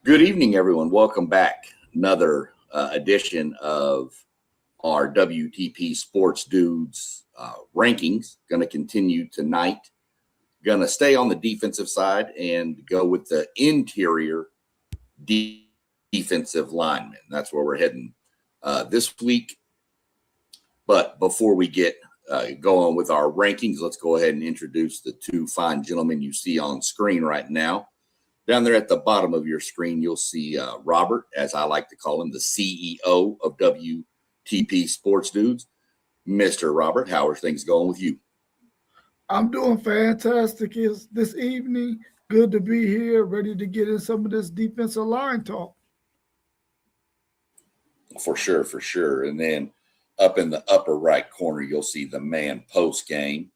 Good evening, everyone. Welcome back. Another edition of our WTP Sports Dudes rankings. Going to continue tonight. Going to stay on the defensive side and go with the interior defensive linemen. That's where we're heading this week. But before we get going with our rankings, let's go ahead and introduce the two fine gentlemen you see on screen right now. Down there at the bottom of your screen, you'll see Robert, as I like to call him, the CEO of WTP Sports Dudes. Mr. Robert, how are things going with you? I'm doing fantastic this evening. Good to be here, ready to get in some of this defensive line talk. For sure. And then up in the upper right corner, you'll see the man post game.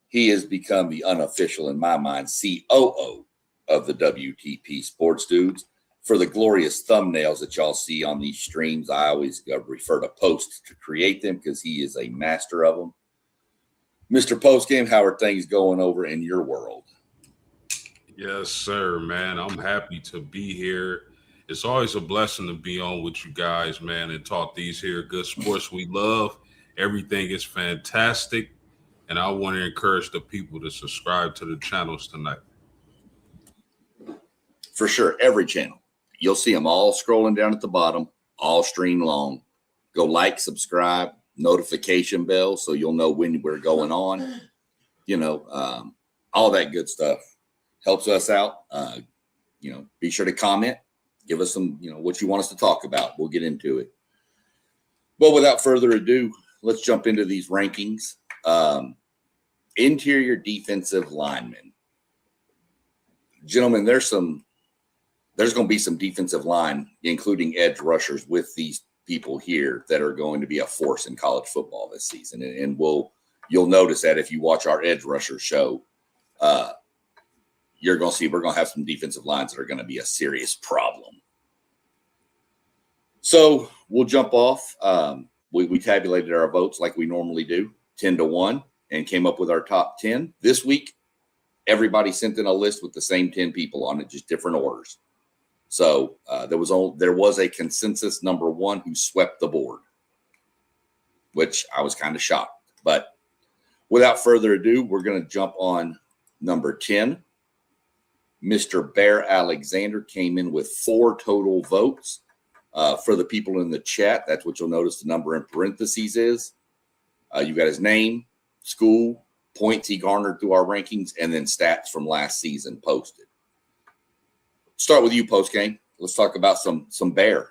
He has become the unofficial, in my mind, COO of the WTP Sports Dudes. For the glorious thumbnails that y'all see on these streams, I always refer to Post to create them because he is a master of them. Mr. Postgame, how are things going over in your world? Yes, sir, man. I'm happy to be here. It's always a blessing to be on with you guys, man, and talk these here good sports we love. Everything is fantastic, and I want to encourage the people to subscribe to the channels tonight. For sure, every channel. You'll see them all scrolling down at the bottom, all stream long. Go like, subscribe, notification bell so you'll know when we're going on. All that good stuff helps us out. Be sure to comment. Give us some, what you want us to talk about. We'll get into it. But without further ado, let's jump into these rankings. Interior defensive linemen. Gentlemen, there's going to be some defensive line, including edge rushers, with these people here that are going to be a force in college football this season. And you'll notice that if you watch our edge rusher show, you're going to see we're going to have some defensive lines that are going to be a serious problem. So we'll jump off. We tabulated our votes like we normally do, 10-1, and came up with our top 10. This week, everybody sent in a list with the same 10 people on it, just different orders. So there was a consensus number one who swept the board, which I was kind of shocked. But without further ado, we're going to jump on number 10. Mr. Bear Alexander came in with 4 total votes. For the people in the chat, that's what you'll notice the number in parentheses is. You got his name, school, points he garnered through our rankings, and then stats from last season posted. Start with you, Postgame. Let's talk about some Bear.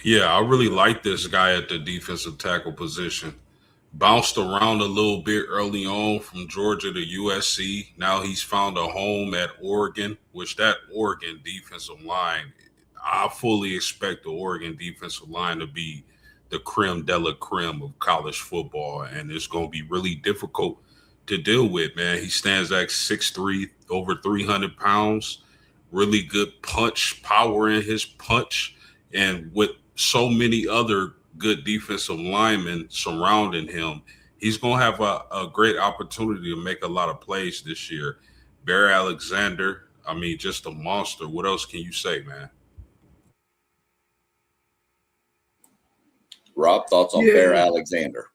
Yeah, I really like this guy at the defensive tackle position. Bounced around a little bit early on from Georgia to USC. Now he's found a home at Oregon, which that Oregon defensive line, I fully expect the Oregon defensive line to be the creme de la creme of college football, and it's going to be really difficult to deal with, man. He stands at 6'3", over 300 pounds, really good punch, power in his punch, and with so many other good defensive linemen surrounding him, he's going to have a great opportunity to make a lot of plays this year. Bear Alexander, just a monster. What else can you say, man? Rob, thoughts on Bear Alexander?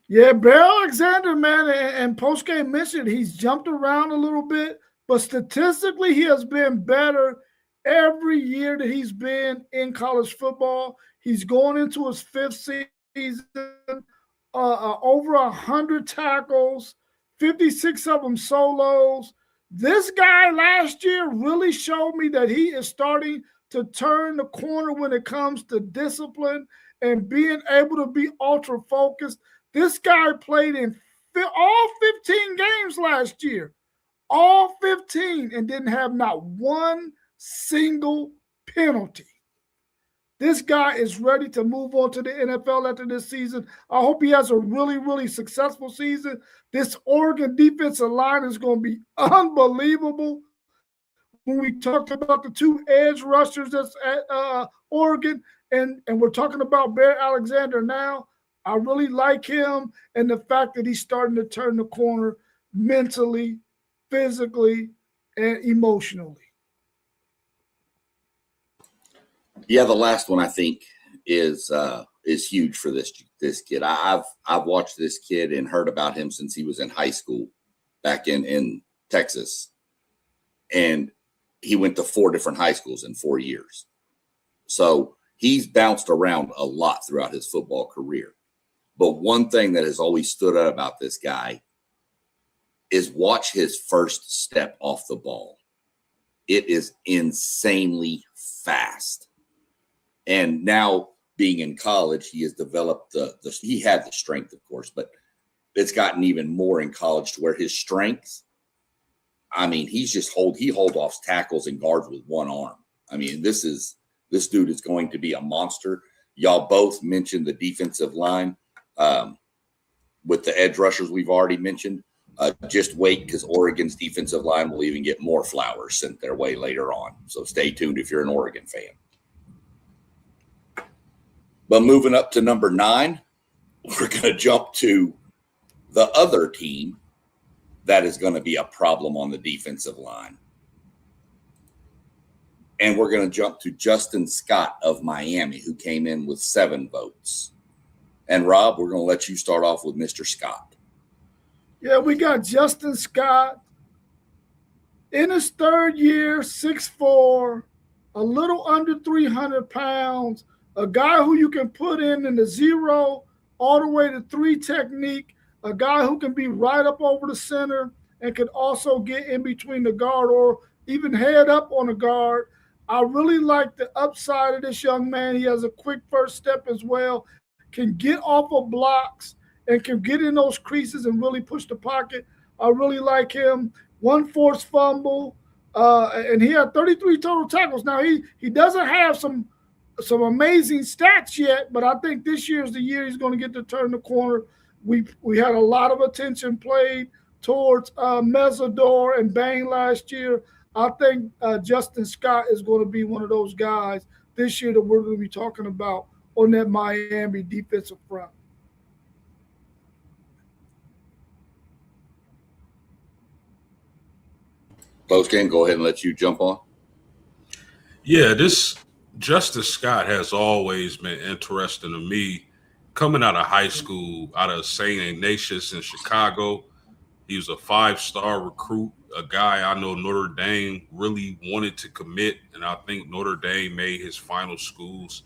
Yeah, Bear Alexander, man, and postgame mentioned he's jumped around a little bit, but statistically he has been better every year that he's been in college football. He's going into his 5th season, over 100 tackles, 56 of them solos. This guy last year really showed me that he is starting to turn the corner when it comes to discipline and being able to be ultra focused. This guy played in all 15 games last year, all 15, and didn't have not one single penalty. This guy is ready to move on to the NFL after this season. I hope he has a really, really successful season. This Oregon defensive line is going to be unbelievable. When we talked about the 2 edge rushers that's at Oregon, and we're talking about Bear Alexander now, I really like him and the fact that he's starting to turn the corner mentally, physically, and emotionally. Yeah, the last one I think is huge for this kid. I've watched this kid and heard about him since he was in high school back in Texas, and he went to 4 different high schools in 4 years. So he's bounced around a lot throughout his football career. But one thing that has always stood out about this guy is watch his first step off the ball. It is insanely fast. And now being in college, he has developed he had the strength, of course, but it's gotten even more in college to where his strength, I mean, he hold off tackles and guards with one arm. I mean, this dude is going to be a monster. Y'all both mentioned the defensive line with the edge rushers we've already mentioned. Just wait, because Oregon's defensive line will even get more flowers sent their way later on. So stay tuned if you're an Oregon fan. But moving up to number 9, we're going to jump to the other team that is going to be a problem on the defensive line. And we're going to jump to Justin Scott of Miami, who came in with 7 votes. And Rob, we're going to let you start off with Mr. Scott. Yeah, we got Justin Scott in his 3rd year, 6'4", a little under 300 pounds, a guy who you can put in the 0 all the way to 3 technique, a guy who can be right up over the center and can also get in between the guard or even head up on the guard. I really like the upside of this young man. He has a quick first step as well, can get off of blocks and can get in those creases and really push the pocket. I really like him. 1 forced fumble, and he had 33 total tackles. Now, he doesn't have some amazing stats yet, but I think this year is the year he's going to get to turn the corner. We had a lot of attention played towards Mesidor and Bain last year. I think Justin Scott is going to be one of those guys this year that we're going to be talking about on that Miami defensive front. Postgame, go ahead and let you jump on. Yeah, this Justin Scott has always been interesting to me. Coming out of high school, out of St. Ignatius in Chicago, he was a 5-star recruit, a guy I know Notre Dame really wanted to commit, and I think Notre Dame made his final schools.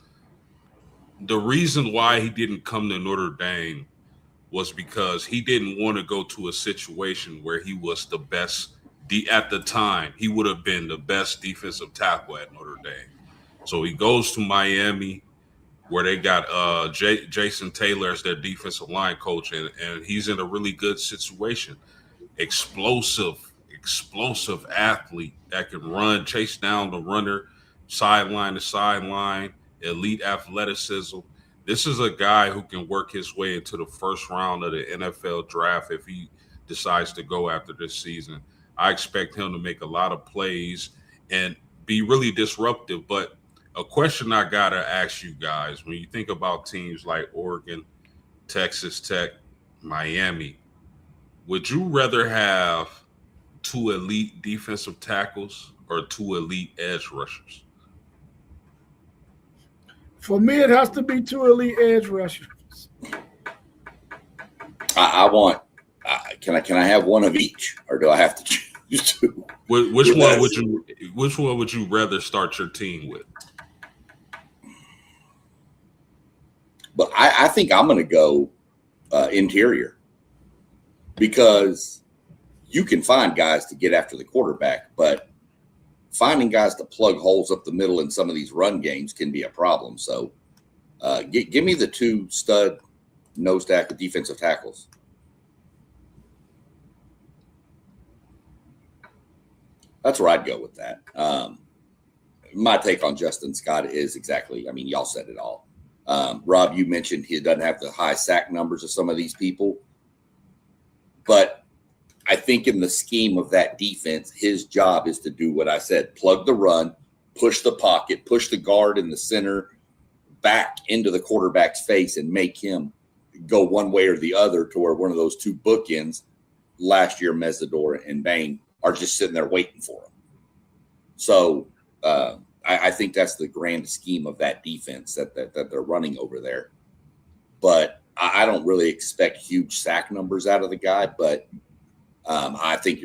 The reason why he didn't come to Notre Dame was because he didn't want to go to a situation where he was the best. At the time, he would have been the best defensive tackle at Notre Dame. So he goes to Miami, where they got Jason Taylor as their defensive line coach, and he's in a really good situation. Explosive athlete that can run, chase down the runner, sideline to sideline, elite athleticism. This is a guy who can work his way into the first round of the NFL draft if he decides to go after this season. I expect him to make a lot of plays and be really disruptive. But a question I got to ask you guys, when you think about teams like Oregon, Texas Tech, Miami, would you rather have 2 elite defensive tackles or 2 elite edge rushers? For me, it has to be 2 elite edge rushers. I want. Can I have one of each, or do I have to choose 2? Which one would you rather start your team with? But I think I'm going to go interior, because you can find guys to get after the quarterback, but finding guys to plug holes up the middle in some of these run games can be a problem. So give me the 2 stud nose tackle defensive tackles. That's where I'd go with that. My take on Justin Scott is exactly, I mean, y'all said it all. Rob, you mentioned he doesn't have the high sack numbers of some of these people, but I think in the scheme of that defense, his job is to do what I said: plug the run, push the pocket, push the guard in the center back into the quarterback's face and make him go one way or the other to where one of those 2 bookends last year, Mesidor and Bain, are just sitting there waiting for him. So I think that's the grand scheme of that defense that they're running over there. But I don't really expect huge sack numbers out of the guy, but I think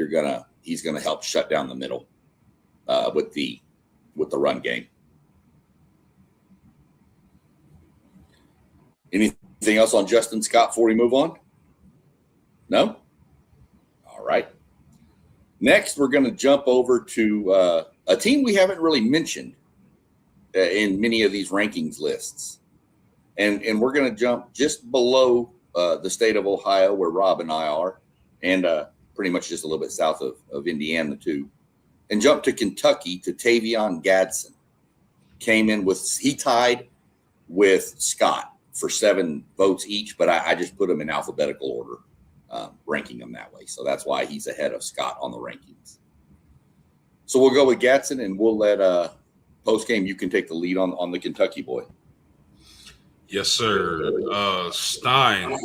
he's gonna help shut down the middle with the run game. Anything else on Justin Scott before we move on? No? All right. Next, we're going to jump over to a team we haven't really mentioned in many of these rankings lists. And we're going to jump just below the state of Ohio, where Rob and I are, and pretty much just a little bit south of Indiana, too, and jump to Kentucky to Tavion Gadsden. He tied with Scott for 7 votes each, but I just put them in alphabetical order, ranking them that way. So that's why he's ahead of Scott on the rankings. So we'll go with Gadsden, and we'll let post-game, you can take the lead on the Kentucky boy. Yes, sir. Stein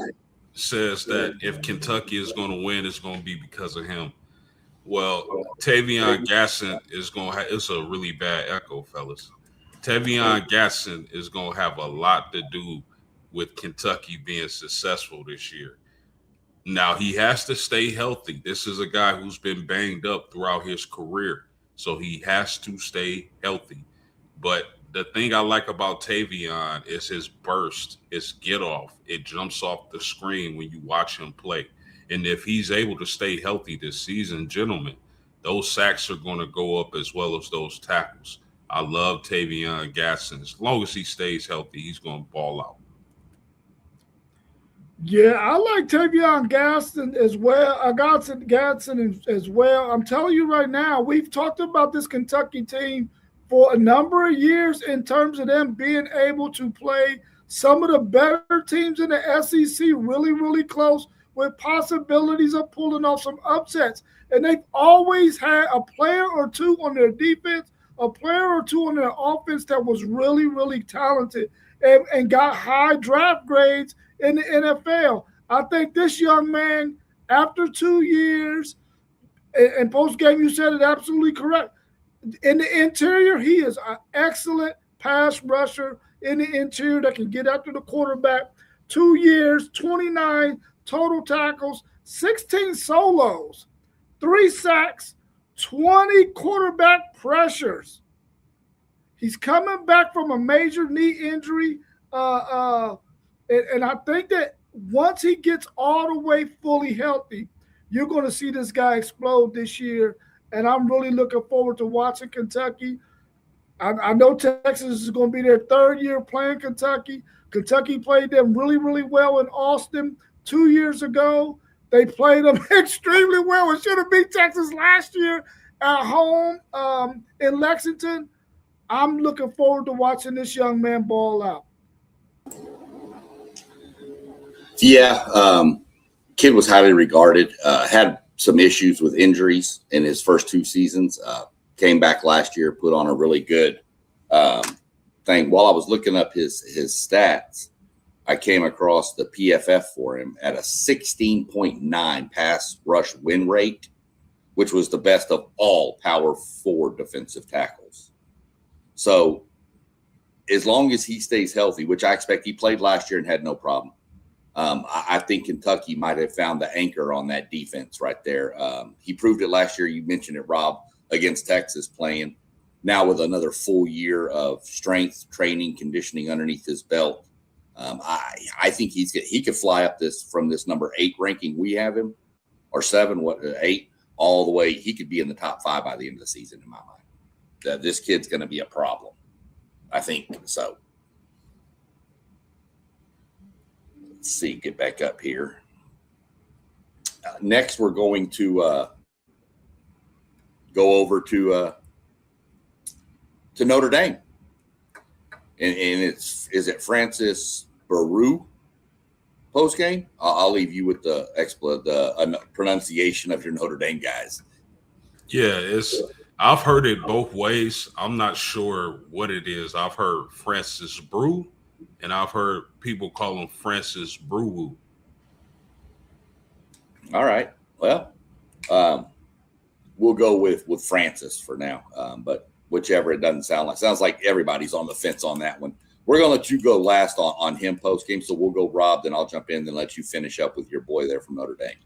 says that if Kentucky is going to win, it's going to be because of him. Well, Tavion Gadsden is going to have – it's a really bad echo, fellas. Tavion Gadsden is going to have a lot to do with Kentucky being successful this year. Now, he has to stay healthy. This is a guy who's been banged up throughout his career, so he has to stay healthy. But the thing I like about Tavion is his burst, his get off. It jumps off the screen when you watch him play. And if he's able to stay healthy this season, gentlemen, those sacks are going to go up as well as those tackles. I love Tavion Gadsden. As long as he stays healthy, he's going to ball out. Yeah, I like Tavion Gadsden as well. Gadsden as well. I'm telling you right now, we've talked about this Kentucky team for a number of years in terms of them being able to play some of the better teams in the SEC really, really close with possibilities of pulling off some upsets. And they've always had a player or two on their defense, a player or two on their offense that was really, really talented and got high draft grades in the NFL. I think this young man, after 2 years, and post-game you said it absolutely correct. In the interior, he is an excellent pass rusher in the interior that can get after the quarterback. 2 years, 29 total tackles, 16 solos, 3 sacks, 20 quarterback pressures. He's coming back from a major knee injury. And I think that once he gets all the way fully healthy, you're going to see this guy explode this year. And I'm really looking forward to watching Kentucky. I know Texas is going to be their 3rd year playing Kentucky. Kentucky played them really, really well in Austin 2 years ago. They played them extremely well. It should have beat Texas last year at home in Lexington. I'm looking forward to watching this young man ball out. Yeah, kid was highly regarded, had some issues with injuries in his first 2 seasons, came back last year, put on a really good thing. While I was looking up his stats, I came across the PFF for him at a 16.9 pass rush win rate, which was the best of all Power 4 defensive tackles. So as long as he stays healthy, which I expect, he played last year and had no problem. I think Kentucky might have found the anchor on that defense right there. He proved it last year. You mentioned it, Rob, against Texas, playing now with another full year of strength, training, conditioning underneath his belt. I think he could fly up from this number 8 ranking we have him, or 7, 8, all the way. He could be in the top 5 by the end of the season, in my mind. This kid's going to be a problem. I think so. Let's see, get back up here. Next, we're going to go over to Notre Dame, and is it Francis Baru post game? I'll leave you with the pronunciation of your Notre Dame guys. Yeah, I've heard it both ways. I'm not sure what it is. I've heard Francis Brew, and I've heard people call him Francis Brew. All right. Well, we'll go with Francis for now. But whichever, it doesn't sound like. Sounds like everybody's on the fence on that one. We're going to let you go last on him post game. So we'll go Rob, then I'll jump in and let you finish up with your boy there from Notre Dame.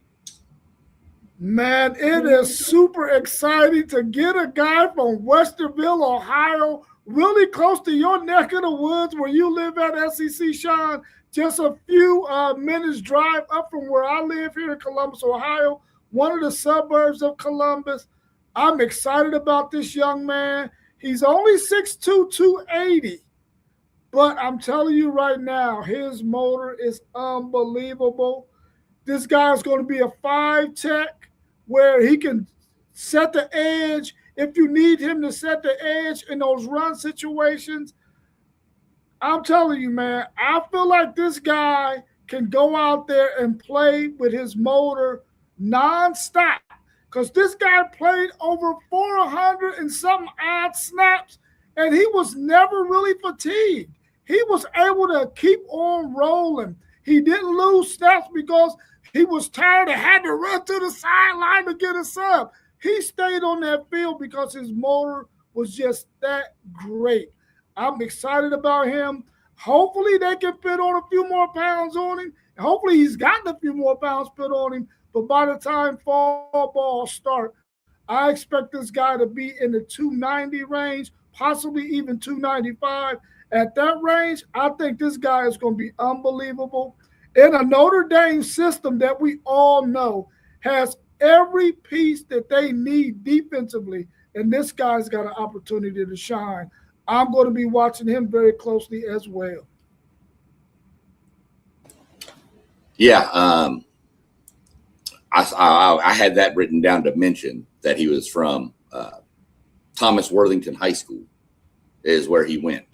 Man, it is super exciting to get a guy from Westerville, Ohio, really close to your neck of the woods where you live at, SEC, Sean. Just a few minutes drive up from where I live here in Columbus, Ohio, one of the suburbs of Columbus. I'm excited about this young man. He's only 6'2", 280. But I'm telling you right now, his motor is unbelievable. This guy is going to be a 5 tech where he can set the edge if you need him to set the edge in those run situations. I'm telling you, man, I feel like this guy can go out there and play with his motor nonstop because this guy played over 400 and some odd snaps, and he was never really fatigued. He was able to keep on rolling. He didn't lose snaps because he was tired and had to run to the sideline to get a sub. He stayed on that field because his motor was just that great. I'm excited about him. Hopefully they can fit on a few more pounds on him. Hopefully he's gotten a few more pounds put on him. But by the time fall ball start, I expect this guy to be in the 290 range, possibly even 295. At that range, I think this guy is going to be unbelievable. In a Notre Dame system that we all know has every piece that they need defensively, and this guy's got an opportunity to shine. I'm going to be watching him very closely as well. Yeah, I had that written down to mention that he was from Thomas Worthington High School is where he went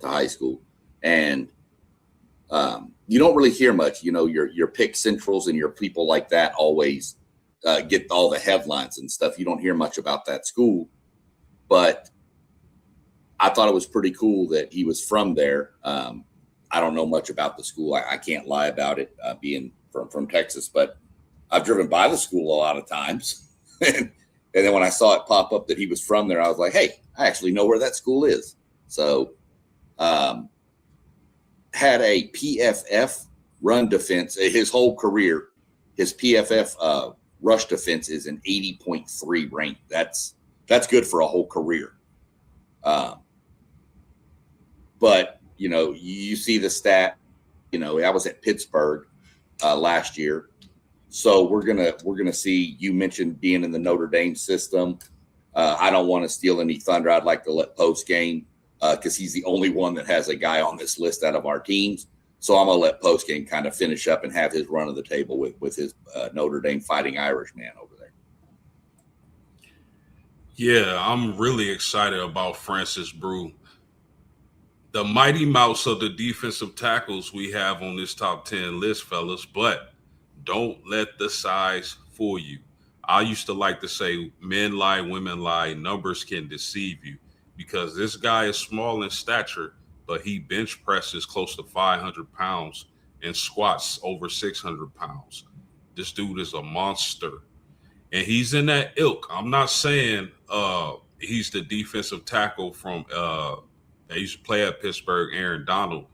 to high school. And you don't really hear much, your Pick Centrals and your people like that always get all the headlines and stuff. You don't hear much about that school, but I thought it was pretty cool that he was from there. I don't know much about the school. I can't lie about it, being from Texas, but I've driven by the school a lot of times. And then when I saw it pop up that he was from there, I was like, hey, I actually know where that school is. So had a PFF run defense his whole career. His PFF rush defense is an 80.3 rank. That's good for a whole career. But you see the stat. I was at Pittsburgh last year, so we're gonna see. You mentioned being in the Notre Dame system. I don't want to steal any thunder. I'd like to let post game because he's the only one that has a guy on this list out of our teams. So I'm gonna let post game kind of finish up and have his run of the table with his Notre Dame Fighting Irish man over there. Yeah, I'm really excited about Francis Brew. The mighty mouse of the defensive tackles we have on this top 10 list, fellas, but don't let the size fool you. I used to like to say men lie, women lie, numbers can deceive you because this guy is small in stature, but he bench presses close to 500 pounds and squats over 600 pounds. This dude is a monster. And he's in that ilk. I'm not saying he's the defensive tackle from I used to play at Pittsburgh, Aaron Donald,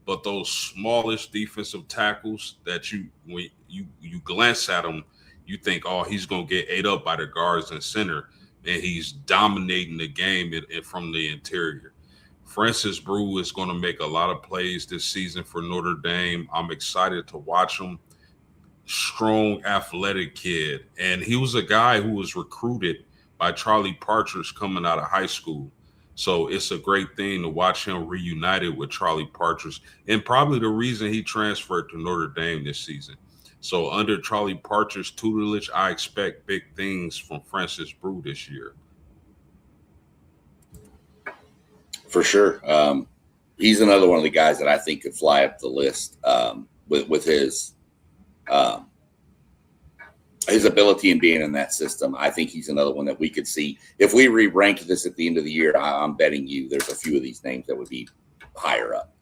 but those smallest defensive tackles that when you glance at him, you think, oh, he's going to get ate up by the guards and center, and he's dominating the game from the interior. Francis Brew is going to make a lot of plays this season for Notre Dame. I'm excited to watch him. Strong, athletic kid, and he was a guy who was recruited by Charlie Partridge coming out of high school. So it's a great thing to watch him reunited with Charlie Partridge, and probably the reason he transferred to Notre Dame this season. So under Charlie Partridge's tutelage, I expect big things from Francis Brew this year. For sure. He's another one of the guys that I think could fly up the list with his ability in being in that system. I think he's another one that we could see. If we re-ranked this at the end of the year, I'm betting you there's a few of these names that would be higher up.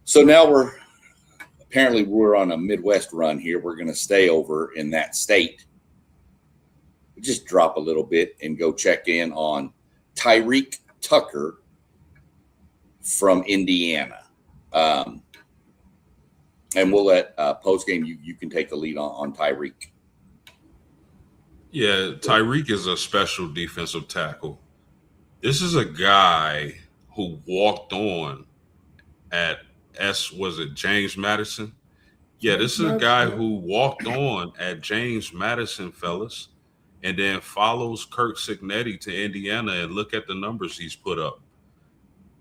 So now we're on a Midwest run here. We're going to stay over in that state. just drop a little bit and go check in on Tyreek Tucker from Indiana. And we'll let post game you can take the lead on Tyreek. Yeah, Tyreek is a special defensive tackle. This is a guy who walked on at was it James Madison? Yeah, this is a guy who walked on at James Madison, fellas, and then follows Kirk Cignetti to Indiana, and look at the numbers he's put up.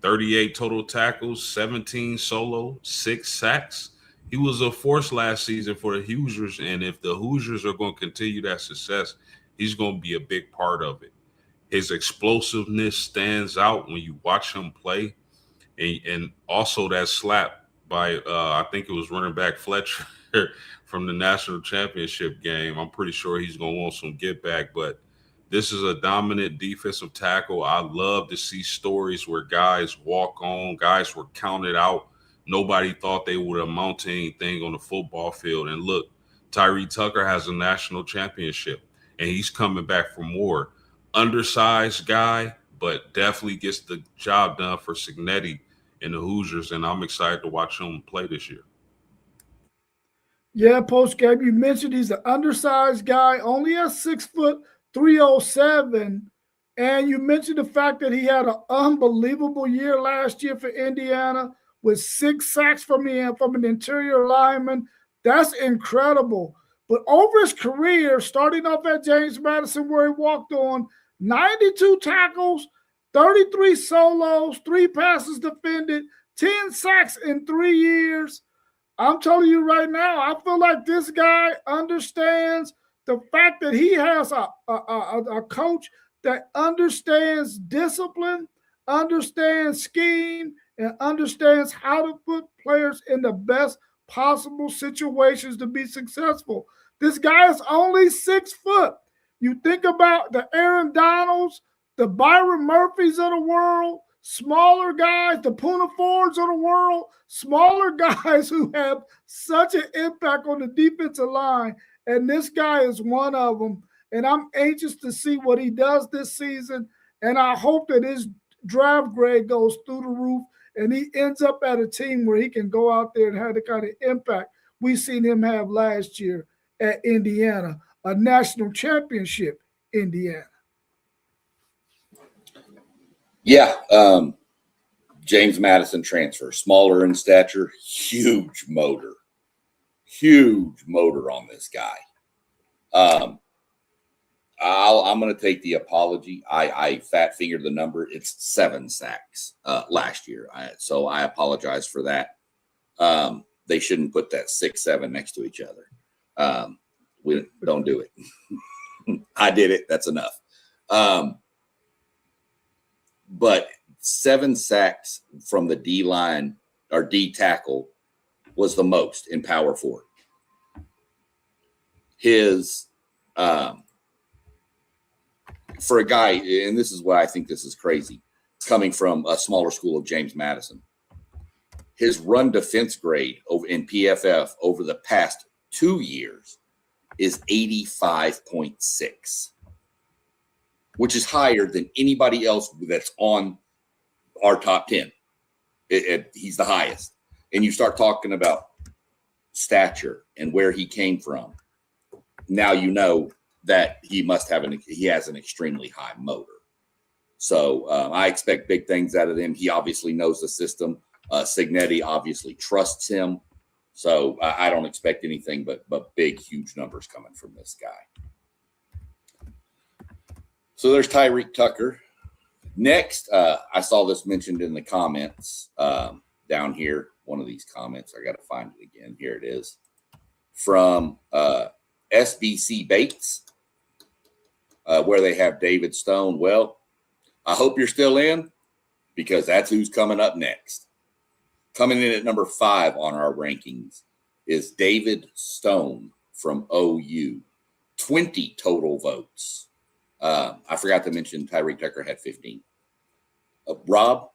38 total tackles, 17 solo, 6 sacks. He was a force last season for the Hoosiers, and if the Hoosiers are going to continue that success, he's going to be a big part of it. His explosiveness stands out when you watch him play, and also that slap by I think it was running back Fletcher from the national championship game. I'm pretty sure he's going to want some get back, but this is a dominant defensive tackle. I love to see stories where guys walk on, guys were counted out. Nobody thought they would amount to anything on the football field. And look, Tyree Tucker has a national championship, and he's coming back for more. Undersized guy, but definitely gets the job done for Cignetti and the Hoosiers, and I'm excited to watch him play this year. Yeah, post game, you mentioned he's an undersized guy, only at 6'3" and you mentioned the fact that he had an unbelievable year last year for Indiana with 6 sacks from an interior lineman. That's incredible. But over his career, starting off at James Madison where he walked on, 92 tackles, 33 solos, 3 passes defended, 10 sacks in 3 years. I'm telling you right now, I feel like this guy understands the fact that he has a coach that understands discipline, understands scheme, and understands how to put players in the best possible situations to be successful. This guy is only 6 foot. You think about the Aaron Donalds, the Byron Murphys of the world, smaller guys, the Poona Fords of the world, smaller guys who have such an impact on the defensive line. And this guy is one of them. And I'm anxious to see what he does this season. And I hope that his draft grade goes through the roof and he ends up at a team where he can go out there and have the kind of impact we seen him have last year at Indiana, a national championship Indiana. Yeah, James Madison transfer, smaller in stature, huge motor on this guy. I'm going to take the apology. I fat fingered the number. It's 7 sacks last year. So I apologize for that. They shouldn't put that 6, 7 next to each other. We don't do it. I did it. That's enough. But 7 sacks from the D line or D tackle was the most in power forward. His for a guy, and this is why I think this is crazy, coming from a smaller school of James Madison, his run defense grade in PFF over the past 2 years is 85.6, which is higher than anybody else that's on our top 10. He's the highest. And you start talking about stature and where he came from. Now you know that he has an extremely high motor. So I expect big things out of him. He obviously knows the system. Cignetti obviously trusts him. So I don't expect anything but big, huge numbers coming from this guy. So there's Tyreek Tucker. Next, I saw this mentioned in the comments down here. One of these comments, I got to find it again. Here it is. From SBC Bates, where they have David Stone. Well, I hope you're still in because that's who's coming up next. Coming in at number 5 on our rankings is David Stone from OU. 20 total votes. I forgot to mention Tyreek Tucker had 15. Rob,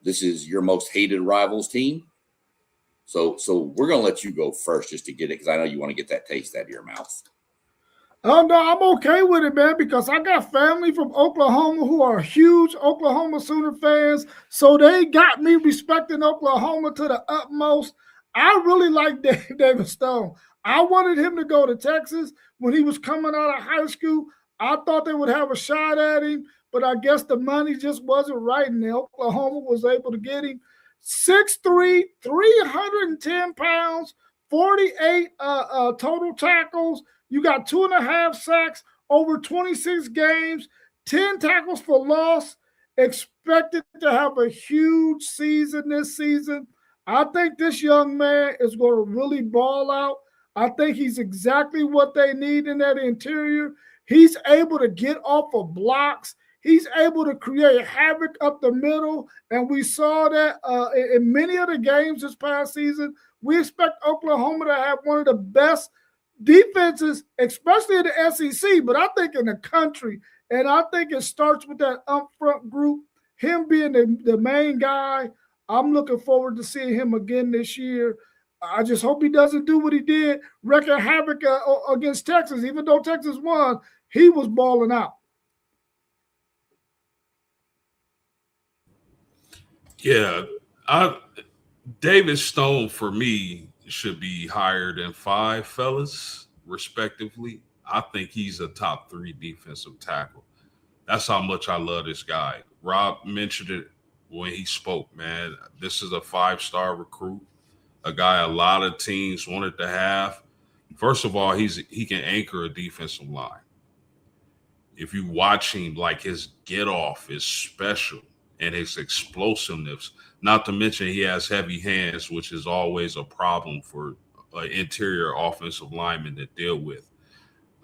this is your most hated rivals team. So we're going to let you go first just to get it because I know you want to get that taste out of your mouth. Oh no, I'm okay with it, man, because I got family from Oklahoma who are huge Oklahoma Sooner fans. So they got me respecting Oklahoma to the utmost. I really like David Stone. I wanted him to go to Texas when he was coming out of high school. I thought they would have a shot at him, but I guess the money just wasn't right, and Oklahoma was able to get him. 6'3", 310 pounds, 48 total tackles. You got 2.5 sacks over 26 games, 10 tackles for loss. Expected to have a huge season this season. I think this young man is going to really ball out. I think he's exactly what they need in that interior. He's able to get off of blocks. He's able to create havoc up the middle, and we saw that in many of the games this past season. We expect Oklahoma to have one of the best defenses, especially in the SEC, but I think in the country. And I think it starts with that up front group, him being the main guy. I'm looking forward to seeing him again this year. I just hope he doesn't do what he did, wreaking havoc against Texas. Even though Texas won, he was balling out. Yeah, David Stone for me should be higher than 5 fellas, respectively. I think he's a top 3 defensive tackle. That's how much I love this guy. Rob mentioned it when he spoke, man. This is a 5-star recruit, a guy a lot of teams wanted to have. First of all, he can anchor a defensive line. If you watch him, like his get off is special and his explosiveness. Not to mention he has heavy hands, which is always a problem for interior offensive linemen to deal with.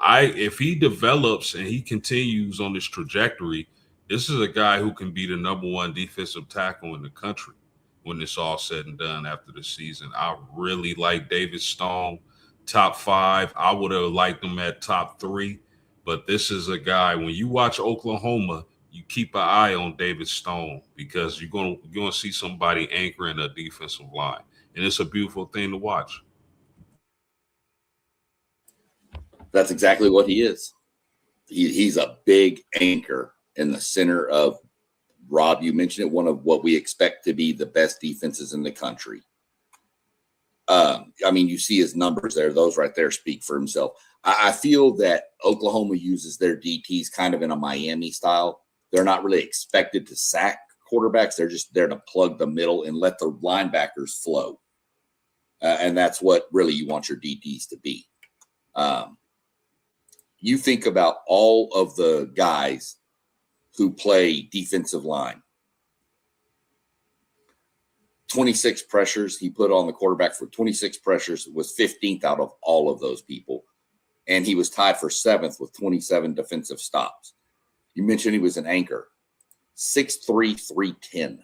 If he develops and he continues on this trajectory, this is a guy who can be the number 1 defensive tackle in the country when it's all said and done after the season. I really like David Stone, top 5. I would have liked him at top 3, but this is a guy, when you watch Oklahoma, you keep an eye on David Stone because you're going to see somebody anchoring a defensive line, and it's a beautiful thing to watch. That's exactly what he is. He's a big anchor in the center of, Rob, you mentioned it, one of what we expect to be the best defenses in the country. I mean, you see his numbers there. Those right there speak for himself. I feel that Oklahoma uses their DTs kind of in a Miami style. They're not really expected to sack quarterbacks. They're just there to plug the middle and let the linebackers flow. And that's what really you want your DTs to be. You think about all of the guys who play defensive line. 26 pressures he put on the quarterback for 26 pressures, was 15th out of all of those people. And he was tied for 7th with 27 defensive stops. You mentioned he was an anchor. 6'3", 310.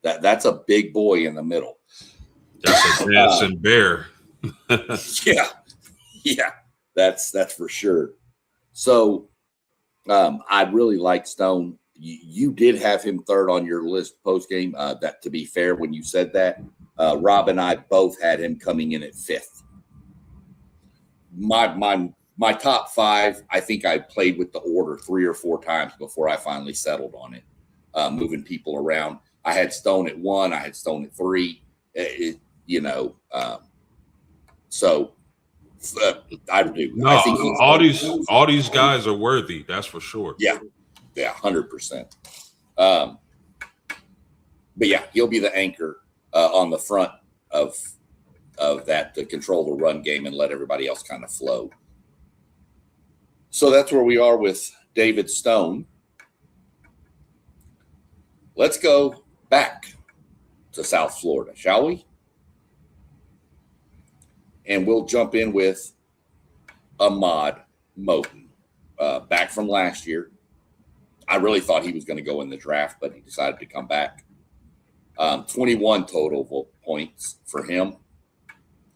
That's a big boy in the middle. That's a dancing bear. Yeah, that's for sure. So I really like Stone. You did have him 3rd on your list post game. That, to be fair, when you said that, Rob and I both had him coming in at 5th. My top 5, I think I played with the order 3 or 4 times before I finally settled on it, moving people around. I had Stone at 1. I had Stone at 3. So I do. No, I think all these guys are worthy. That's for sure. Yeah, 100%. But yeah, he'll be the anchor on the front of that to control the run game and let everybody else kind of flow. So that's where we are with David Stone. Let's go back to South Florida, shall we? And we'll jump in with Ahmad Moten, back from last year. I really thought he was going to go in the draft, but he decided to come back. 21 total points for him.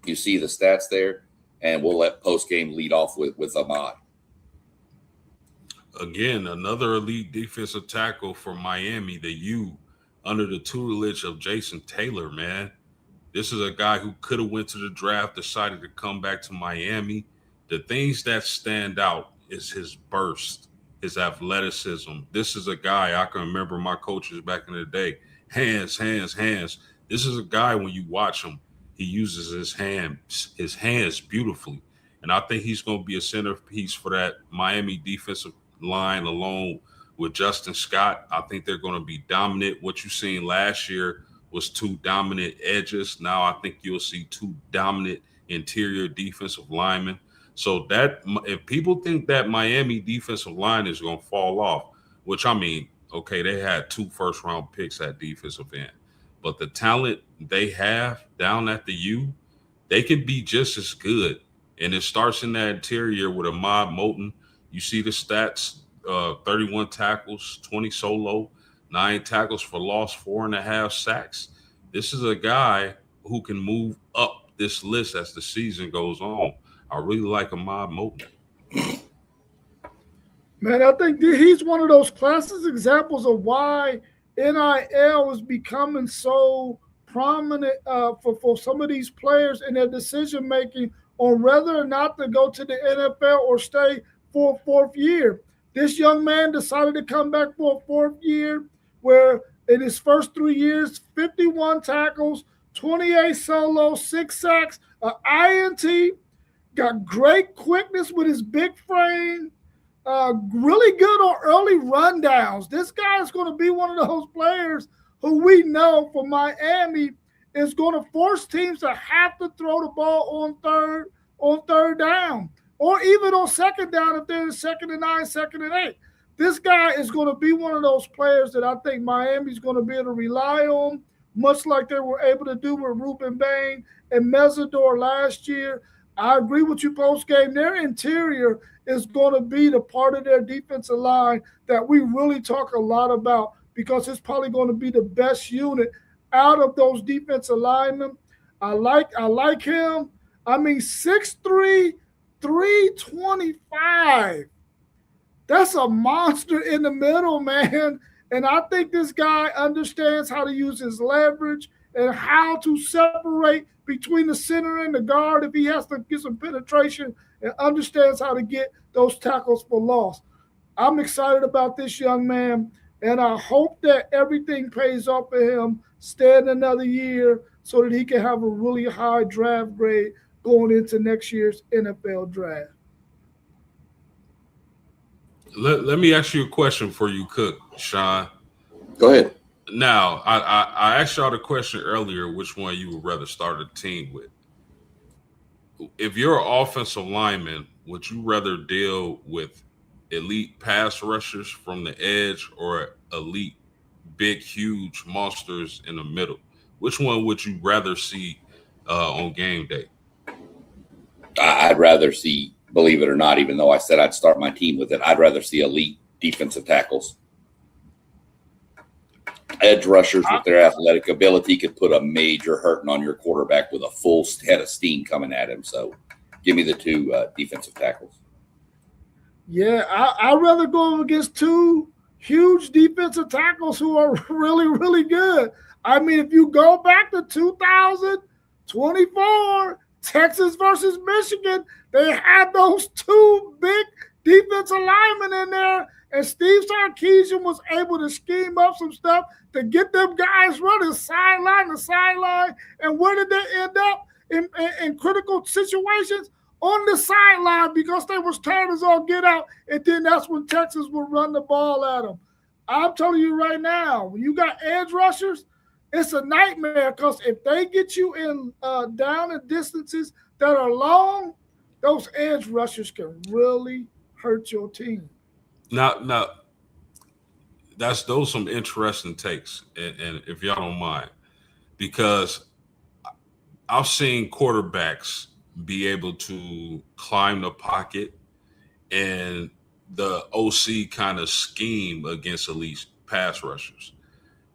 You see the stats there, and we'll let postgame lead off with Ahmad. Again, another elite defensive tackle for Miami, the U, under the tutelage of Jason Taylor, man. This is a guy who could have went to the draft, decided to come back to Miami. The things that stand out is his burst, his athleticism. This is a guy I can remember my coaches back in the day. Hands, hands, hands. This is a guy when you watch him, he uses his hands beautifully. And I think he's going to be a centerpiece for that Miami defensive line along with Justin Scott. I think they're going to be dominant. What you seen last year was two dominant edges. Now I think you'll see two dominant interior defensive linemen. So that if people think that Miami defensive line is going to fall off, which I mean, okay, they had 2 first-round picks at defensive end, but the talent they have down at the U, they can be just as good. And it starts in that interior with Ahmad Moulton. You see the stats, 31 tackles, 20 solo, 9 tackles for loss, 4.5 sacks. This is a guy who can move up this list as the season goes on. I really like Ahmad Moulton. Man, I think he's one of those classic examples of why NIL is becoming so prominent for some of these players in their decision making on whether or not to go to the NFL or stay for a 4th year. This young man decided to come back for a 4th year, where in his first 3 years, 51 tackles, 28 solos, 6 sacks, an INT, got great quickness with his big frame, really good on early rundowns. This guy is going to be one of those players who we know for Miami is going to force teams to have to throw the ball on third down, or even on second down if they're in 2nd and 9, 2nd and 8. This guy is going to be one of those players that I think Miami's going to be able to rely on, much like they were able to do with Ruben Bain and Mesidor last year. I agree with you post-game. Their interior is going to be the part of their defensive line that we really talk a lot about, because it's probably going to be the best unit out of those defensive linemen. I like him. I mean, 6'3", 325. That's a monster in the middle, man. And I think this guy understands how to use his leverage and how to separate between the center and the guard if he has to get some penetration, and understands how to get those tackles for loss. I'm excited about this young man, and I hope that everything pays off for him, staying another year so that he can have a really high draft grade going into next year's NFL draft. Let me ask you a question for you, Cook, Sean. Go ahead. Now, I asked y'all the question earlier, which one you would rather start a team with. If you're an offensive lineman, would you rather deal with elite pass rushers from the edge or elite, big, huge monsters in the middle? Which one would you rather see on game day? I'd rather see, believe it or not, even though I said I'd start my team with it, I'd rather see elite defensive tackles. Edge rushers with their athletic ability could put a major hurting on your quarterback with a full head of steam coming at him. So give me the 2 defensive tackles. Yeah, I'd rather go against 2 huge defensive tackles who are really, really good. I mean, if you go back to 2024, Texas versus Michigan, they had those 2 big defensive linemen in there, and Steve Sarkisian was able to scheme up some stuff to get them guys running sideline to sideline. And where did they end up in critical situations? On the sideline, because they was turners on get out, and then that's when Texas would run the ball at them. I'm telling you right now, when you got edge rushers, it's a nightmare, because if they get you in down in distances that are long, those edge rushers can really hurt your team. Now, those some interesting takes, and if y'all don't mind, because I've seen quarterbacks be able to climb the pocket and the OC kind of scheme against elite pass rushers.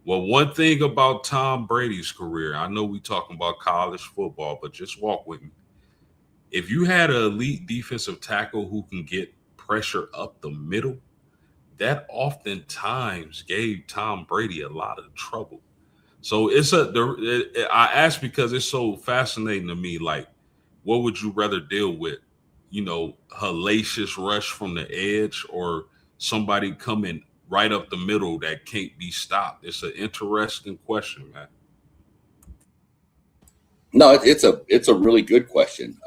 Well, one thing about Tom Brady's career, I know we talking about college football, but just walk with me. If you had an elite defensive tackle who can get pressure up the middle, that oftentimes gave Tom Brady a lot of trouble. So I ask because it's so fascinating to me. Like, what would you rather deal with? hellacious rush from the edge or somebody coming right up the middle that can't be stopped? It's an interesting question, man. No, it's a really good question.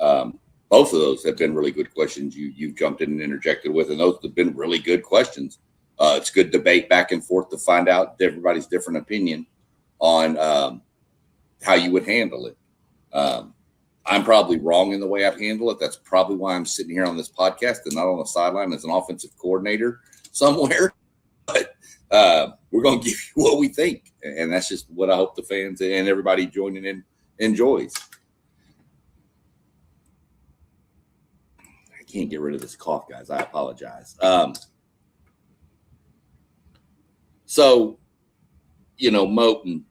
Both of those have been really good questions you've jumped in and interjected with, and those have been really good questions. It's good debate back and forth to find out everybody's different opinion on how you would handle it. I'm probably wrong in the way I've handled it. That's probably why I'm sitting here on this podcast and not on the sideline as an offensive coordinator somewhere. But we're going to give you what we think, and that's just what I hope the fans and everybody joining in enjoys. I can't get rid of this cough, guys. I apologize. So, Moten,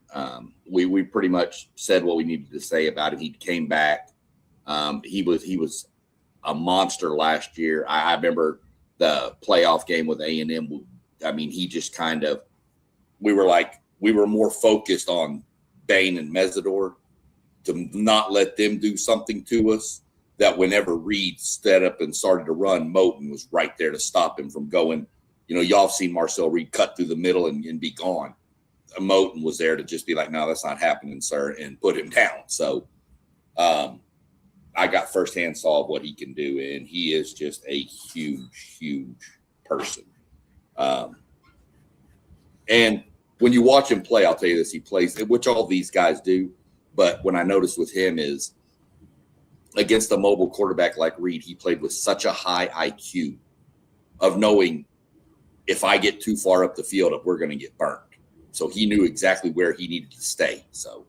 we pretty much said what we needed to say about him. He came back. He was a monster last year. I remember the playoff game with A&M. I mean, he just we were more focused on Bain and Mesidor to not let them do something to us, that whenever Reed stood up and started to run, Moten was right there to stop him from going. Y'all have seen Marcel Reed cut through the middle and be gone. Moten was there to just be like, no, that's not happening, sir, and put him down. So I got firsthand saw of what he can do, and he is just a huge, huge person. And when you watch him play, I'll tell you this, he plays, which all these guys do, but when I noticed with him is against a mobile quarterback like Reed, he played with such a high IQ of knowing if I get too far up the field, we're going to get burnt. So he knew exactly where he needed to stay. So,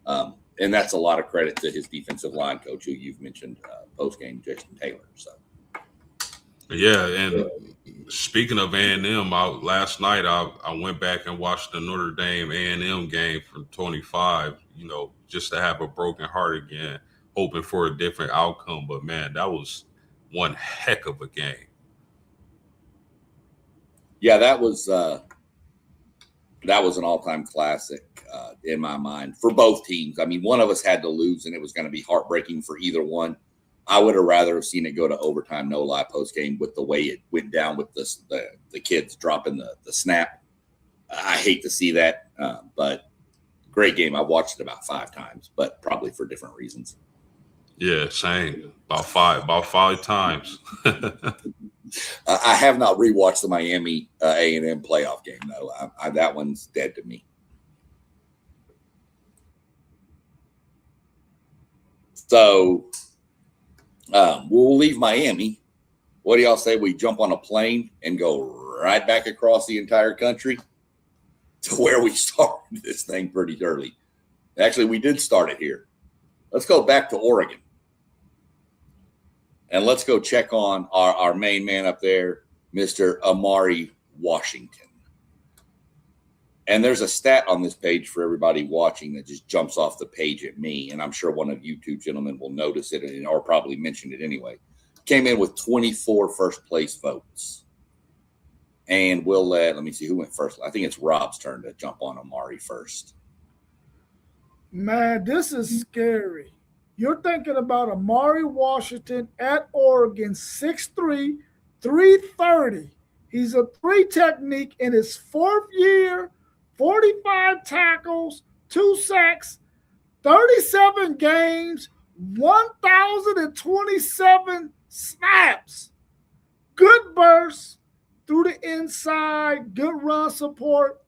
and that's a lot of credit to his defensive line coach, who you've mentioned post-game, Jason Taylor. So, yeah, and speaking of A&M, last night I went back and watched the Notre Dame A&M game from 25. Just to have a broken heart again, hoping for a different outcome. But man, that was one heck of a game. Yeah, that was an all-time classic in my mind for both teams. I mean, one of us had to lose, and it was going to be heartbreaking for either one. I would have rather have seen it go to overtime, no lie, post-game with the way it went down with the kids dropping the snap. I hate to see that, but great game. I watched it about 5 times, but probably for different reasons. Yeah, same. About five times. I have not rewatched the Miami A&M playoff game, though. That one's dead to me. So we'll leave Miami. What do y'all say we jump on a plane and go right back across the entire country to where we started this thing pretty early? Actually, we did start it here. Let's go back to Oregon. And let's go check on our main man up there, Mr. Amari Washington. And there's a stat on this page for everybody watching that just jumps off the page at me. And I'm sure one of you two gentlemen will notice it or probably mention it anyway. Came in with 24 first place votes. And let me see who went first. I think it's Rob's turn to jump on Amari first. Man, this is scary. You're thinking about Amari Washington at Oregon, 6'3", 330. He's a 3 technique in his 4th year, 45 tackles, 2 sacks, 37 games, 1,027 snaps. Good burst through the inside, good run support.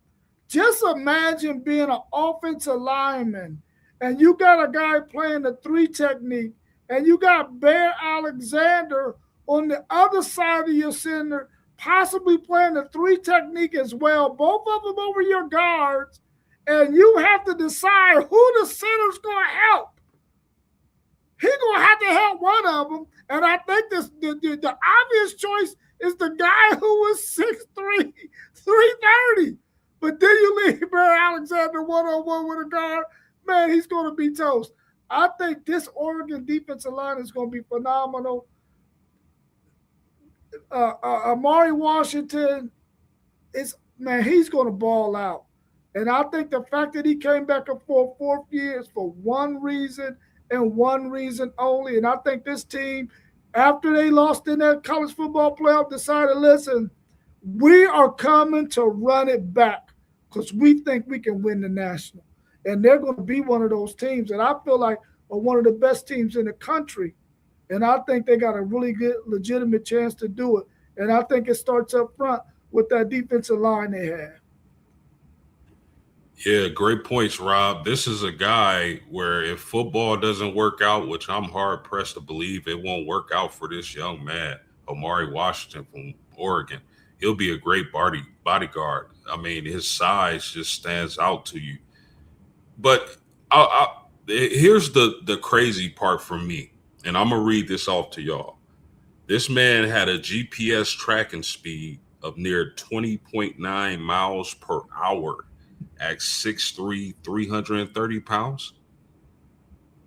Just imagine being an offensive lineman and you got a guy playing the 3 technique, and you got Bear Alexander on the other side of your center, possibly playing the 3 technique as well, both of them over your guards, and you have to decide who the center's going to help. He's going to have to help one of them, and I think the obvious choice is the guy who was 6'3", 330. But then you leave Bear Alexander one-on-one with a guard, man, he's going to be toast. I think this Oregon defensive line is going to be phenomenal. Amari Washington he's going to ball out. And I think the fact that he came back for a 4th year is for one reason and one reason only. And I think this team after they lost in that college football playoff, decided, listen, we are coming to run it back because we think we can win the national. And they're going to be one of those teams that I feel like are one of the best teams in the country. And I think they got a really good, legitimate chance to do it. And I think it starts up front with that defensive line they have. Yeah, great points, Rob. This is a guy where if football doesn't work out, which I'm hard pressed to believe it won't work out for this young man, Omari Washington from Oregon, he'll be a great bodyguard. I mean, his size just stands out to you. But here's the crazy part for me, and I'm gonna read this off to y'all. This man had a GPS tracking speed of near 20.9 miles per hour at 6'3", 330 pounds.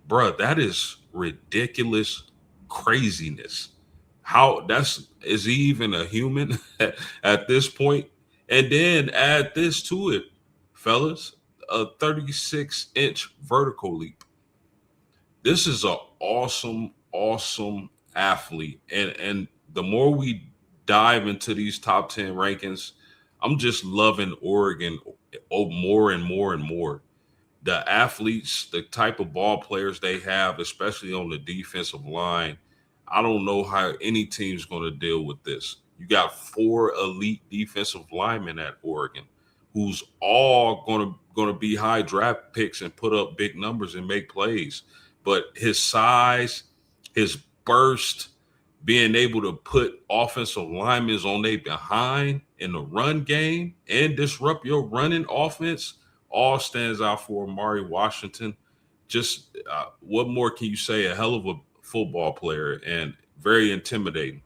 Bruh, that is ridiculous craziness. Is he even a human at this point? And then add this to it, fellas, a 36-inch vertical leap. This is an awesome athlete. And the more we dive into these top 10 rankings, I'm just loving Oregon more and more and more. The athletes, the type of ball players they have, especially on the defensive line, I don't know how any team's going to deal with this. You got 4 elite defensive linemen at Oregon who's all going to be high draft picks and put up big numbers and make plays. But his size, his burst, being able to put offensive linemen on their behind in the run game and disrupt your running offense all stands out for Amari Washington. Just what more can you say? A hell of a football player and very intimidating.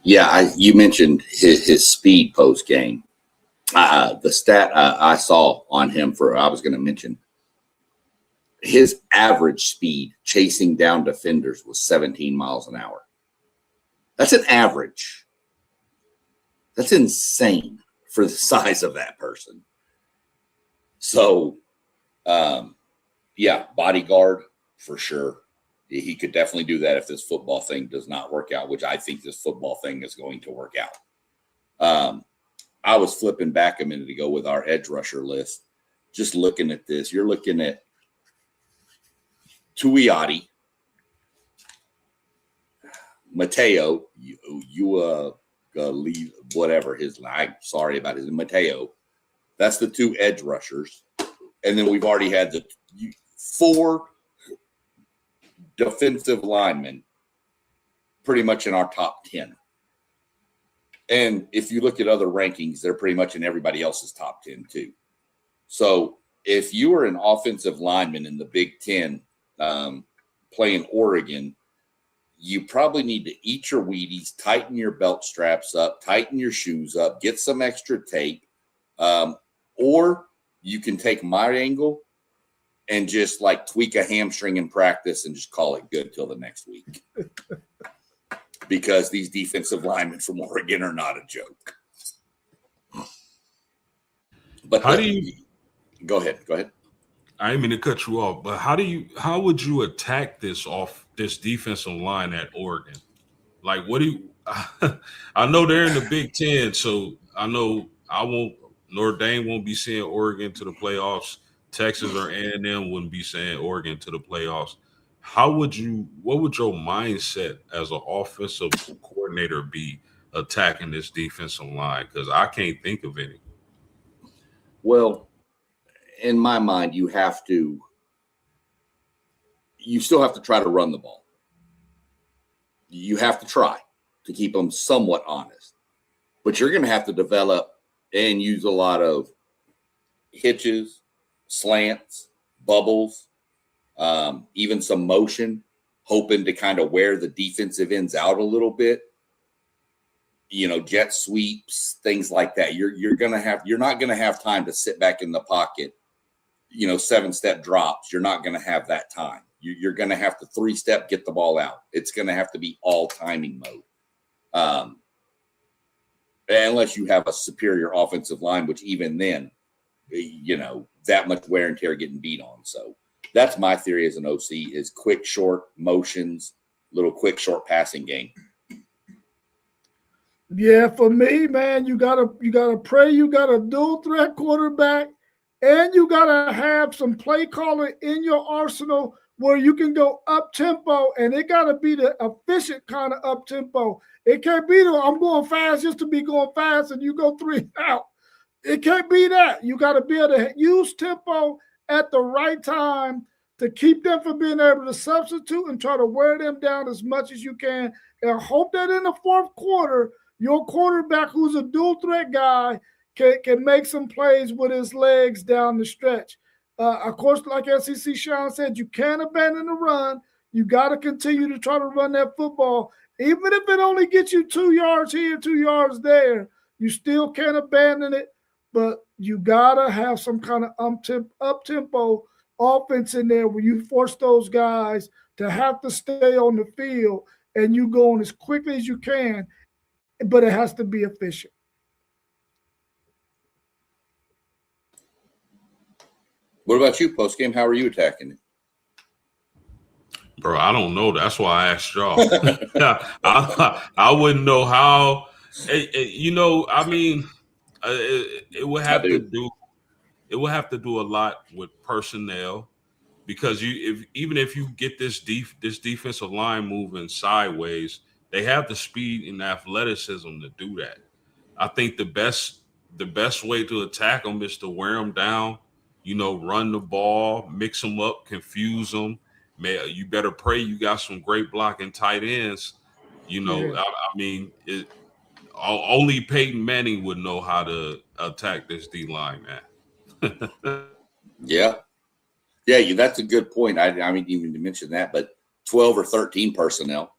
Yeah, you mentioned his speed post game. The stat I saw on him I was going to mention, his average speed chasing down defenders was 17 miles an hour. That's an average. That's insane for the size of that person. So, yeah, bodyguard for sure. He could definitely do that if this football thing does not work out, which I think this football thing is going to work out. I was flipping back a minute ago with our edge rusher list, just looking at this. You're looking at Tuioti, Mateo, whatever his line. Sorry about his Mateo. That's the 2 edge rushers, and then we've already had the 4 defensive linemen, pretty much in our top 10. And if you look at other rankings, they're pretty much in everybody else's top 10 too. So if you are an offensive lineman in the Big Ten, playing Oregon, you probably need to eat your Wheaties, tighten your belt straps up, tighten your shoes up, get some extra tape. Or you can take my angle and just like tweak a hamstring in practice and just call it good till the next week. Because these defensive linemen from Oregon are not a joke. But go ahead. I didn't mean to cut you off, but how would you attack this defensive line at Oregon? Like, I know they're in the Big Ten, so I know Notre Dame won't be seeing Oregon to the playoffs. Texas or A&M wouldn't be saying Oregon to the playoffs. What would your mindset as an offensive coordinator be attacking this defensive line? Because I can't think of any. Well, in my mind, you still have to try to run the ball. You have to try to keep them somewhat honest. But you're going to have to develop and use a lot of hitches, slants, bubbles, even some motion, hoping to kind of wear the defensive ends out a little bit. Jet sweeps, things like that. You're not going to have time to sit back in the pocket, 7-step drops. You're not going to have that time. You're going to have to 3-step, get the ball out. It's going to have to be all timing mode. Unless you have a superior offensive line, which even then, that much wear and tear getting beat on. So That's my theory as an OC is quick, short motions, little quick, short passing game. Yeah, for me, man, you gotta pray you got a dual threat quarterback, and you gotta have some play calling in your arsenal where you can go up tempo, and it gotta be the efficient kind of up tempo. It can't be the I'm going fast just to be going fast and you go 3 out. It can't be that. You got to be able to use tempo at the right time to keep them from being able to substitute and try to wear them down as much as you can, and hope that in the fourth quarter, your quarterback, who's a dual threat guy, can make some plays with his legs down the stretch. Of course, like SEC Sean said, you can't abandon the run. You got to continue to try to run that football. Even if it only gets you 2 yards here, 2 yards there, you still can't abandon it. But you got to have some kind of up-tempo offense in there where you force those guys to have to stay on the field and you going as quickly as you can, but it has to be efficient. What about you, postgame? How are you attacking it? Bro, I don't know. That's why I asked y'all. I wouldn't know how. I mean, it would have to do. It would have to do a lot with personnel, because even if you get this defensive line moving sideways, they have the speed and athleticism to do that. I think the best way to attack them is to wear them down. Run the ball, mix them up, confuse them. You better pray you got some great blocking tight ends. I mean, only Peyton Manning would know how to attack this D line, man. Yeah, that's a good point. I mean, even to mention that, but 12 or 13 personnel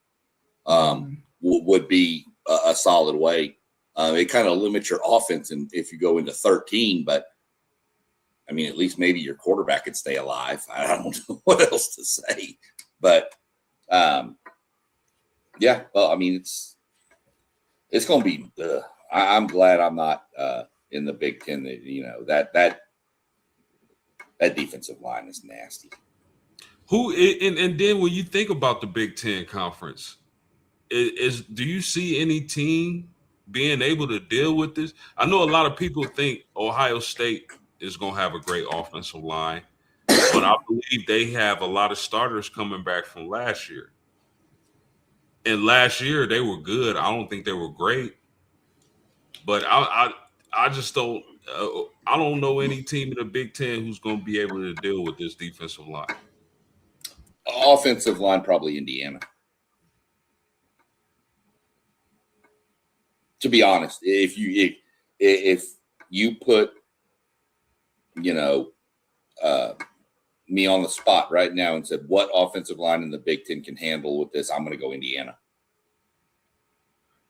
would be a solid way. It kind of limits your offense, and if you go into 13, but I mean, at least maybe your quarterback could stay alive. I don't know what else to say, but yeah. Well, I mean, it's going to be. I'm glad I'm not in the Big Ten. That defensive line is nasty. And then when you think about the Big Ten conference, do you see any team being able to deal with this? I know a lot of people think Ohio State is going to have a great offensive line, but I believe they have a lot of starters coming back from last year. And last year they were good. I don't think they were great, but I just don't. I don't know any team in the Big Ten who's going to be able to deal with this defensive line. Offensive line, probably Indiana. To be honest, if you put me on the spot right now and said, what offensive line in the Big Ten can handle with this, I'm going to go Indiana.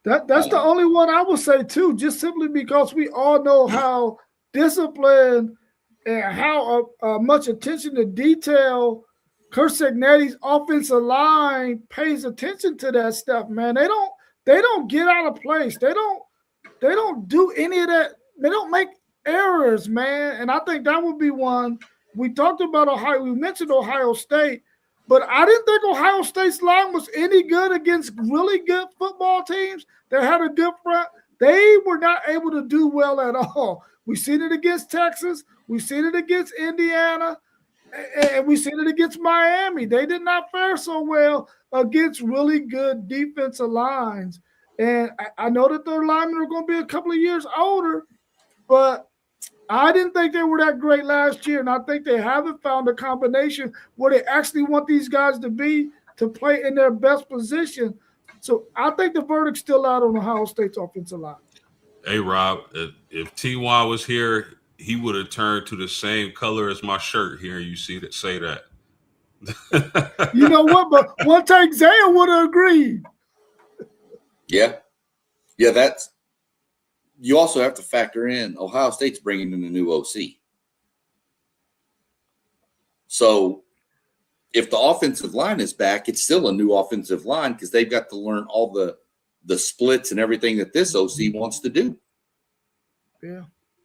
That's the only one I would say too, just simply because we all know how disciplined and how much attention to detail Curt Cignetti's offensive line pays attention to that stuff, man. They don't get out of place. They don't do any of that. They don't make errors, man. And I think that would be one. We talked about Ohio. We mentioned Ohio State, but I didn't think Ohio State's line was any good against really good football teams that had a good front. They were not able to do well at all. We've seen it against Texas. We've seen it against Indiana. And we've seen it against Miami. They did not fare so well against really good defensive lines. And I know that their linemen are going to be a couple of years older, but I didn't think they were that great last year. And I think they haven't found a combination where they actually want these guys to be to play in their best position. So I think the verdict's still out on Ohio State's offensive line. Hey, Rob, if T.Y. was here, he would have turned to the same color as my shirt here. You see that? Say that. You know what? But one time Zaya would have agreed. Yeah. That's. You also have to factor in Ohio State's bringing in a new OC. So if the offensive line is back, it's still a new offensive line because they've got to learn all the splits and everything that this OC wants to do. Yeah.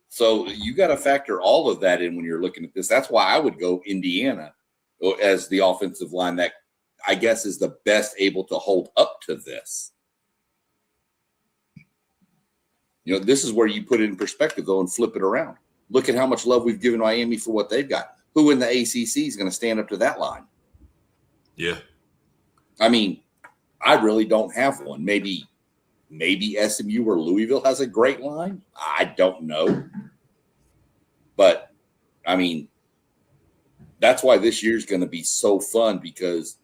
So you got to factor all of that in when you're looking at this. That's why I would go Indiana as the offensive line that I guess is the best able to hold up to this. You know, this is where you put it in perspective, though, and flip it around. Look at how much love we've given Miami for what they've got. Who in the ACC is going to stand up to that line? Yeah. I mean, I really don't have one. Maybe SMU or Louisville has a great line. I don't know. But, I mean, that's why this year's going to be so fun, because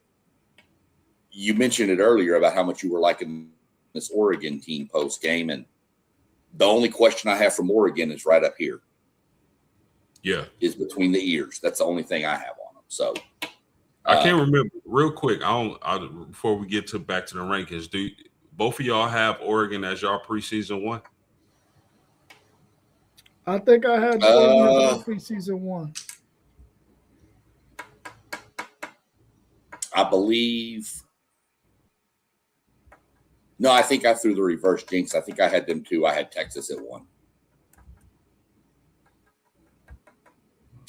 you mentioned it earlier about how much you were liking this Oregon team post-game, and the only question I have from Oregon is right up here. Yeah. Is between the ears. That's the only thing I have on them. So I can't remember real quick. Before we get back to the rankings, do both of y'all have Oregon as y'all preseason one? I think I had Oregon as my preseason one. I believe. No, I think I threw the reverse jinx. I think I had them too. I had Texas at 1.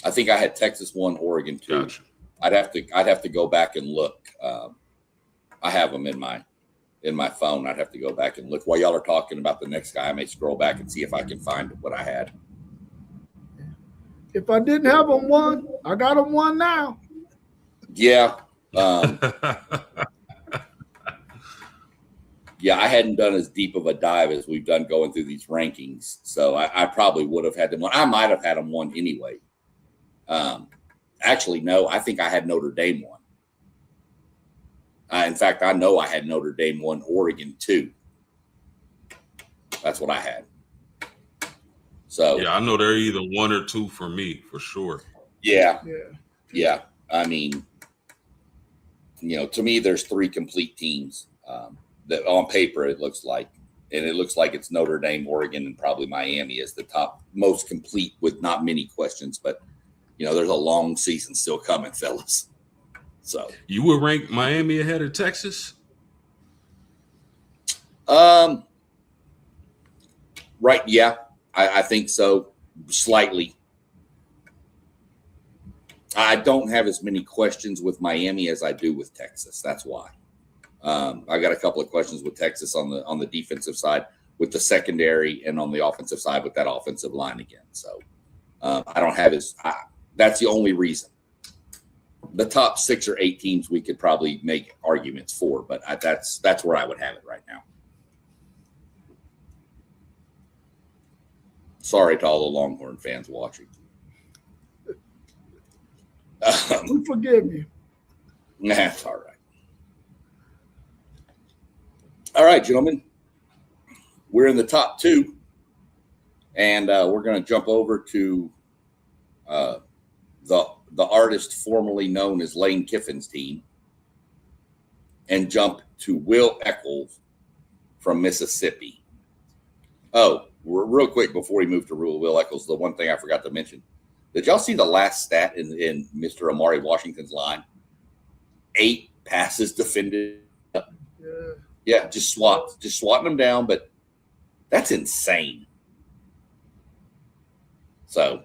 I think I had Texas 1, Oregon 2. Gotcha. I'd have to go back and look. I have them in my phone. I'd have to go back and look. While y'all are talking about the next guy, I may scroll back and see if I can find what I had. If I didn't have them 1, I got them 1 now. Yeah. Yeah, I hadn't done as deep of a dive as we've done going through these rankings. So I probably would have had them 1. I might have had them 1 anyway. Actually, no, I think I had Notre Dame 1. In fact, I know I had Notre Dame 1, Oregon 2. That's what I had. So yeah, I know they're either 1 or 2 for me, for sure. Yeah. I mean, you know, to me, there's 3 complete teams that on paper it looks like, and it looks like it's Notre Dame, Oregon, and probably Miami as the top most complete with not many questions. But you know, there's a long season still coming, fellas. So you would rank Miami ahead of Texas? Right. Yeah, I think so. Slightly. I don't have as many questions with Miami as I do with Texas. That's why. I got a couple of questions with Texas on the defensive side, with the secondary, and on the offensive side with that offensive line again. So I don't have that's the only reason. The top 6 or 8 teams we could probably make arguments for, but that's where I would have it right now. Sorry to all the Longhorn fans watching. We forgive you. That's all right. All right, gentlemen. We're in the top 2, and we're going to jump over to the artist formerly known as Lane Kiffin's team, and jump to Will Eccles from Mississippi. Oh, real quick before we move to Will Eccles, the one thing I forgot to mention. Did y'all see the last stat in Mr. Amari Washington's line? 8 passes defended. Yeah, just swatting them down, but that's insane. So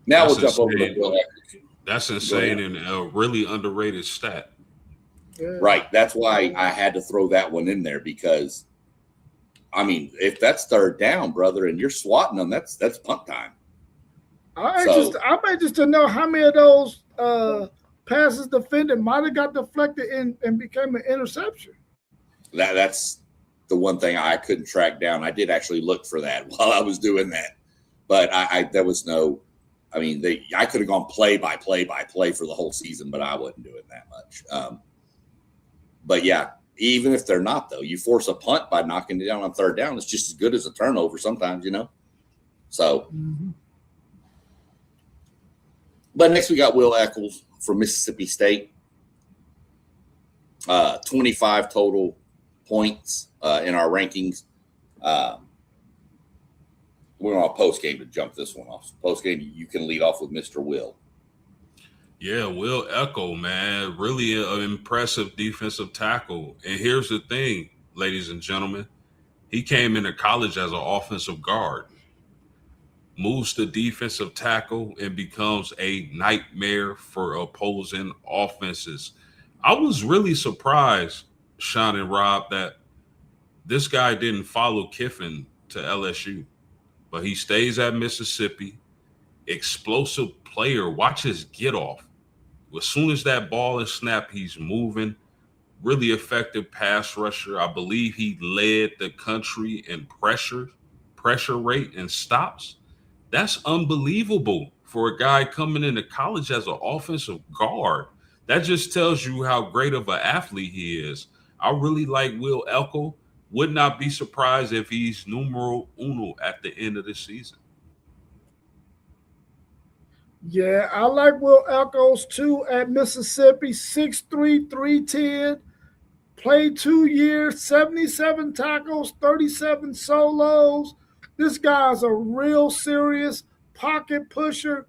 now we'll jump over to Will Eccles. That's insane and a really underrated stat. Right. That's why I had to throw that one in there, because, I mean, if that's 3rd down, brother, and you're swatting them, that's punt time. I'm anxious to know how many of those passes defended might have got deflected and became an interception. That's the one thing I couldn't track down. I did actually look for that while I was doing that, but there was no. I mean, I could have gone play by play for the whole season, but I wasn't doing that much. But yeah, even if they're not, though, you force a punt by knocking it down on 3rd down. It's just as good as a turnover sometimes, you know. So. Mm-hmm. But next we got Will Eccles from Mississippi State. 25 total points in our rankings. We're on a post game to jump this one off. Post game, you can lead off with Mr. Will. Yeah, Will Eccles, man, really an impressive defensive tackle. And here's the thing, ladies and gentlemen, he came into college as an offensive guard. moves to defensive tackle and becomes a nightmare for opposing offenses. I was really surprised, Sean and Rob, that this guy didn't follow Kiffin to LSU, but he stays at Mississippi. Explosive player. Watch his get off. As soon as that ball is snapped, he's moving. Really effective pass rusher. I believe he led the country in pressure rate and stops. That's unbelievable for a guy coming into college as an offensive guard. That just tells you how great of an athlete he is. I really like Will Elko. Would not be surprised if he's numero uno at the end of the season. Yeah, I like Will Echols too at Mississippi, 6'3", 310. Played 2 years, 77 tackles, 37 solos. This guy's a real serious pocket pusher.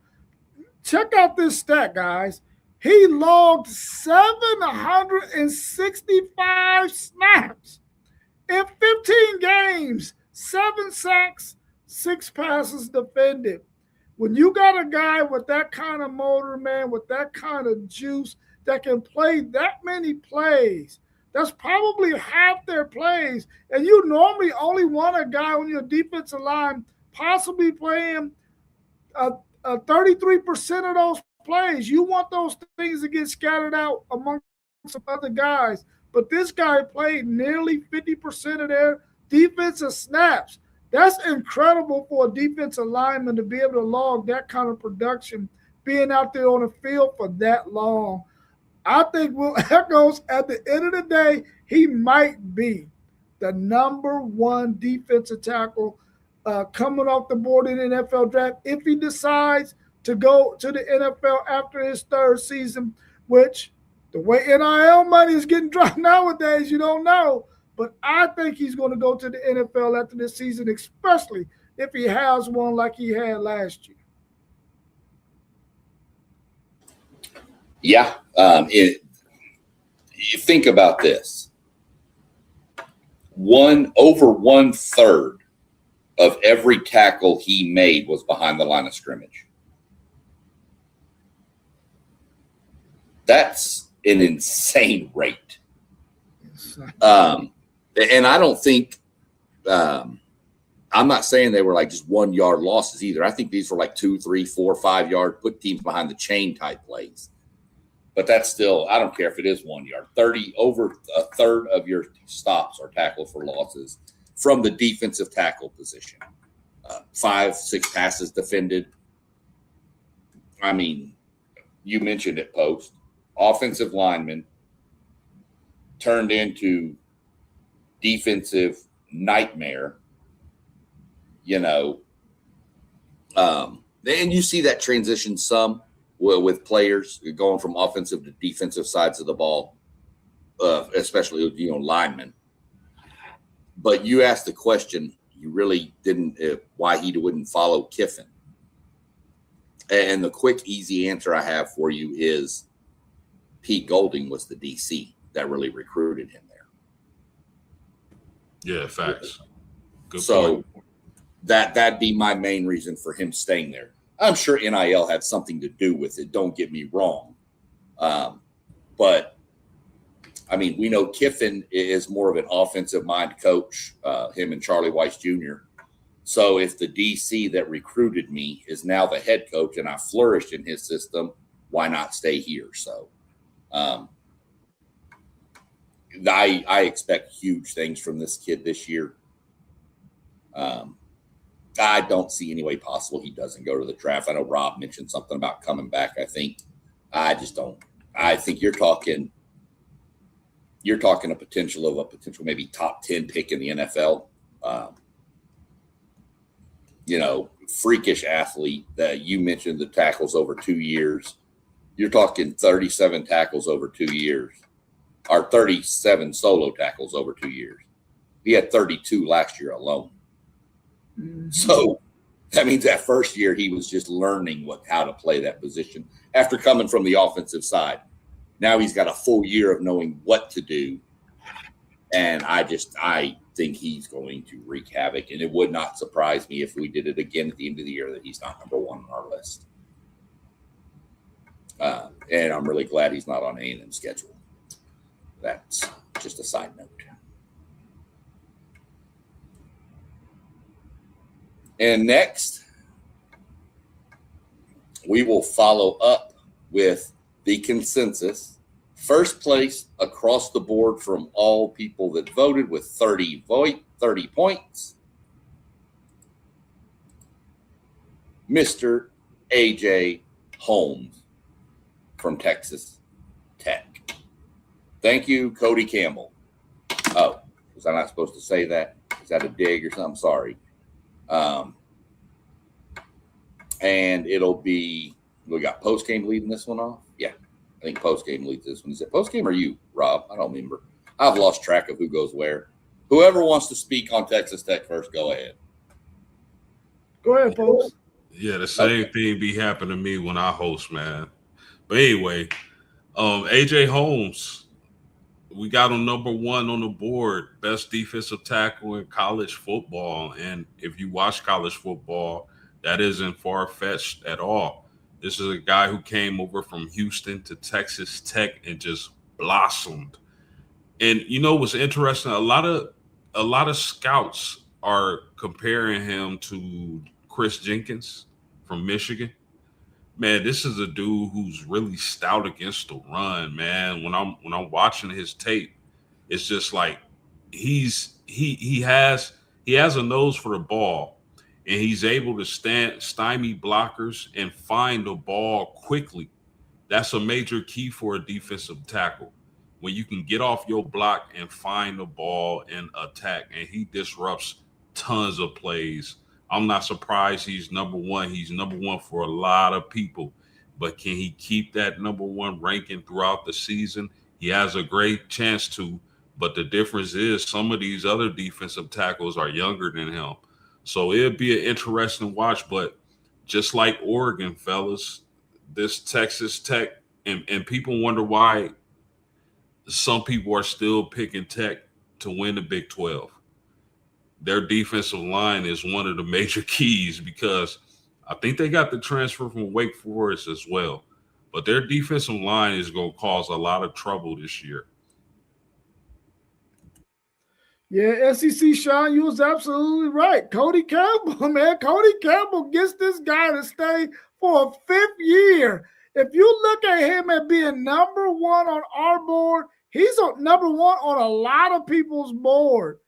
Check out this stat, guys. He logged 765 snaps in 15 games, 7 sacks, 6 passes defended. When you got a guy with that kind of motor, man, with that kind of juice that can play that many plays, that's probably half their plays. And you normally only want a guy on your defensive line possibly playing 33% of those plays. You want those things to get scattered out among some other guys. But this guy played nearly 50% of their defensive snaps. That's incredible for a defensive lineman to be able to log that kind of production, being out there on the field for that long. I think Will Echols, at the end of the day, he might be the number 1 defensive tackle coming off the board in the NFL draft if he decides to go to the NFL after his 3rd season, which the way NIL money is getting dropped nowadays, you don't know. But I think he's going to go to the NFL after this season, especially if he has one like he had last year. Yeah. You think about this. Over 1/3 of every tackle he made was behind the line of scrimmage. That's an insane rate. And I don't think I'm not saying they were like just 1 yard losses either. I think these were like 2, 3, 4, 5 yard, put teams behind the chain type plays. But that's still, I don't care if it is 1 yard. Over a third of your stops are tackled for losses from the defensive tackle position. 5, 6 passes defended. I mean, you mentioned it, Post. Offensive lineman turned into defensive nightmare, and you see that transition some with players going from offensive to defensive sides of the ball, especially linemen. But you asked the question, you really didn't why he wouldn't follow Kiffin, and the quick, easy answer I have for you is Pete Golding was the DC that really recruited him there. Yeah, facts. Good so point. That'd be my main reason for him staying there. I'm sure NIL had something to do with it. Don't get me wrong. But I mean, we know Kiffin is more of an offensive mind coach, him and Charlie Weiss Jr. So if the DC that recruited me is now the head coach and I flourished in his system, why not stay here? So I expect huge things from this kid this year. I don't see any way possible he doesn't go to the draft. I know Rob mentioned something about coming back. I just don't. I think you're talking a potential maybe top 10 pick in the NFL. Freakish athlete that you mentioned, the tackles over 2 years. You're talking 37 tackles over 2 years, or 37 solo tackles over 2 years. He had 32 last year alone. Mm-hmm. So that means that first year he was just learning how to play that position after coming from the offensive side. Now he's got a full year of knowing what to do And I think he's going to wreak havoc. And it would not surprise me if we did it again at the end of the year that he's not number one on our list. And I'm really glad he's not on A&M's schedule. That's just a side note. And next, we will follow up with the consensus. First place across the board from all people that voted with 30 points. Mr. A.J. Holmes from Texas Tech. Thank you, Cody Campbell. Oh, was I not supposed to say that? Is that a dig or something? Sorry. And it'll be, we got post-game leading this one off? Yeah, I think post-game leads this one. Is it post-game or you, Rob? I don't remember. I've lost track of who goes where. Whoever wants to speak on Texas Tech first, go ahead. Go ahead, folks. Yeah, the same thing be happening to me when I host, man. But anyway, A.J. Holmes, we got him number one on the board, best defensive tackle in college football. And if you watch college football, that isn't far-fetched at all. This is a guy who came over from Houston to Texas Tech and just blossomed. And you know what's interesting? A lot of scouts are comparing him to Chris Jenkins from Michigan. Man, this is a dude who's really stout against the run, man. When I'm watching his tape, it's just like he has a nose for the ball, and he's able to stymie blockers and find the ball quickly. That's a major key for a defensive tackle. When you can get off your block and find the ball and attack, and he disrupts tons of plays. I'm not surprised he's number one. He's number one for a lot of people. But can he keep that number one ranking throughout the season? He has a great chance to. But the difference is some of these other defensive tackles are younger than him. So it'll be an interesting watch. But just like Oregon, fellas, this Texas Tech, and people wonder why some people are still picking Tech to win the Big 12. Their defensive line is one of the major keys because I think they got the transfer from Wake Forest as well. But their defensive line is going to cause a lot of trouble this year. Yeah, SEC Sean, you was absolutely right. Cody Campbell, man. Cody Campbell gets this guy to stay for a fifth year. If you look at him as being number one on our board, he's number one on a lot of people's board.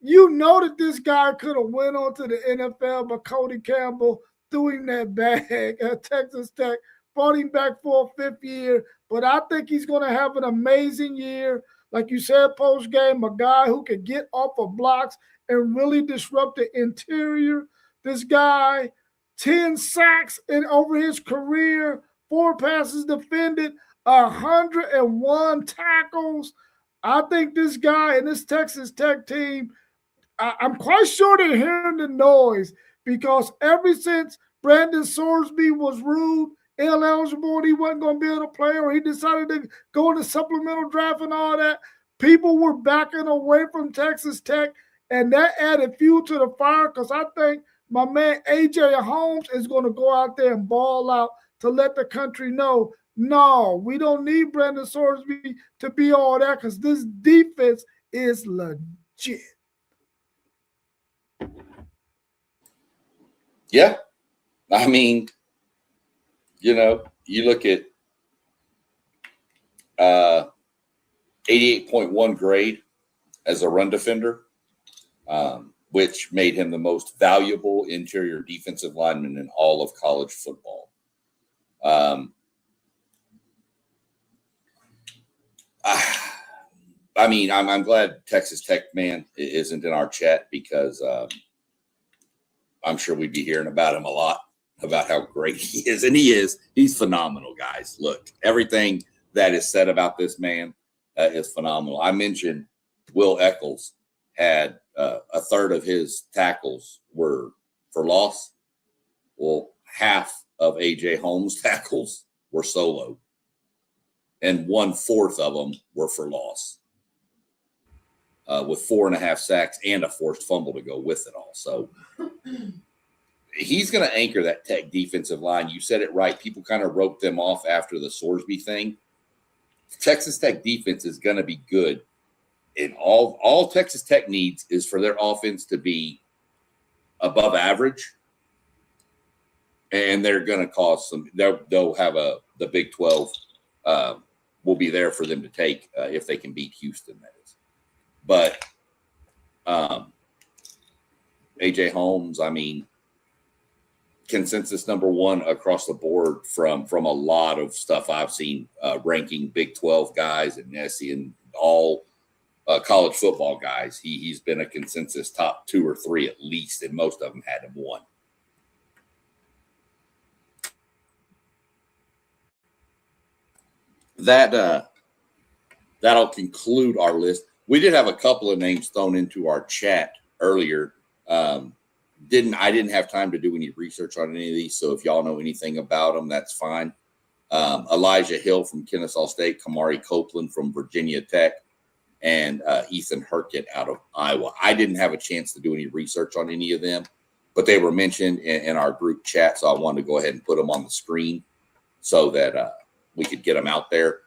You know that this guy could have went on to the NFL, but Cody Campbell threw him that bag at Texas Tech, brought him back for a fifth year. But I think he's going to have an amazing year. Like you said, post-game, a guy who can get off of blocks and really disrupt the interior. This guy, 10 sacks over his career, 4 passes defended, 101 tackles. I think this guy and this Texas Tech team, I'm quite sure they're hearing the noise because ever since Brandon Sorsby was ruled ineligible and he wasn't going to be able to play, or he decided to go in the supplemental draft and all that, people were backing away from Texas Tech, and that added fuel to the fire because I think my man A.J. Holmes is going to go out there and ball out to let the country know, no, we don't need Brandon Sorsby to be all that because this defense is legit. Yeah. I mean, you know, you look at 88.1 grade as a run defender, which made him the most valuable interior defensive lineman in all of college football. I mean, I'm glad Texas Tech man isn't in our chat because I'm sure we'd be hearing about him a lot, about how great he is. And he is. He's phenomenal, guys. Look, everything that is said about this man is phenomenal. I mentioned Will Eccles had a third of his tackles were for loss. Well, half of A.J. Holmes' tackles were solo, and 1/4 of them were for loss. with 4.5 sacks and a forced fumble to go with it all. So he's going to anchor that Tech defensive line. You said it right. People kind of wrote them off after the Sorsby thing. Texas Tech defense is going to be good. And all Texas Tech needs is for their offense to be above average. And they're going to cause some – they'll have the Big 12 will be there for them to take if they can beat Houston, that is. But A.J. Holmes, I mean, consensus number one across the board from a lot of stuff I've seen ranking Big 12 guys and SC and all college football guys. He's been a consensus top 2 or 3 at least, and most of them had him 1. That'll conclude our list. We did have a couple of names thrown into our chat earlier. I didn't have time to do any research on any of these, so if y'all know anything about them, that's fine. Elijah Hill from Kennesaw State, Kamari Copeland from Virginia Tech, and Ethan Herkett out of Iowa. I didn't have a chance to do any research on any of them, but they were mentioned in our group chat, so I wanted to go ahead and put them on the screen so that we could get them out there.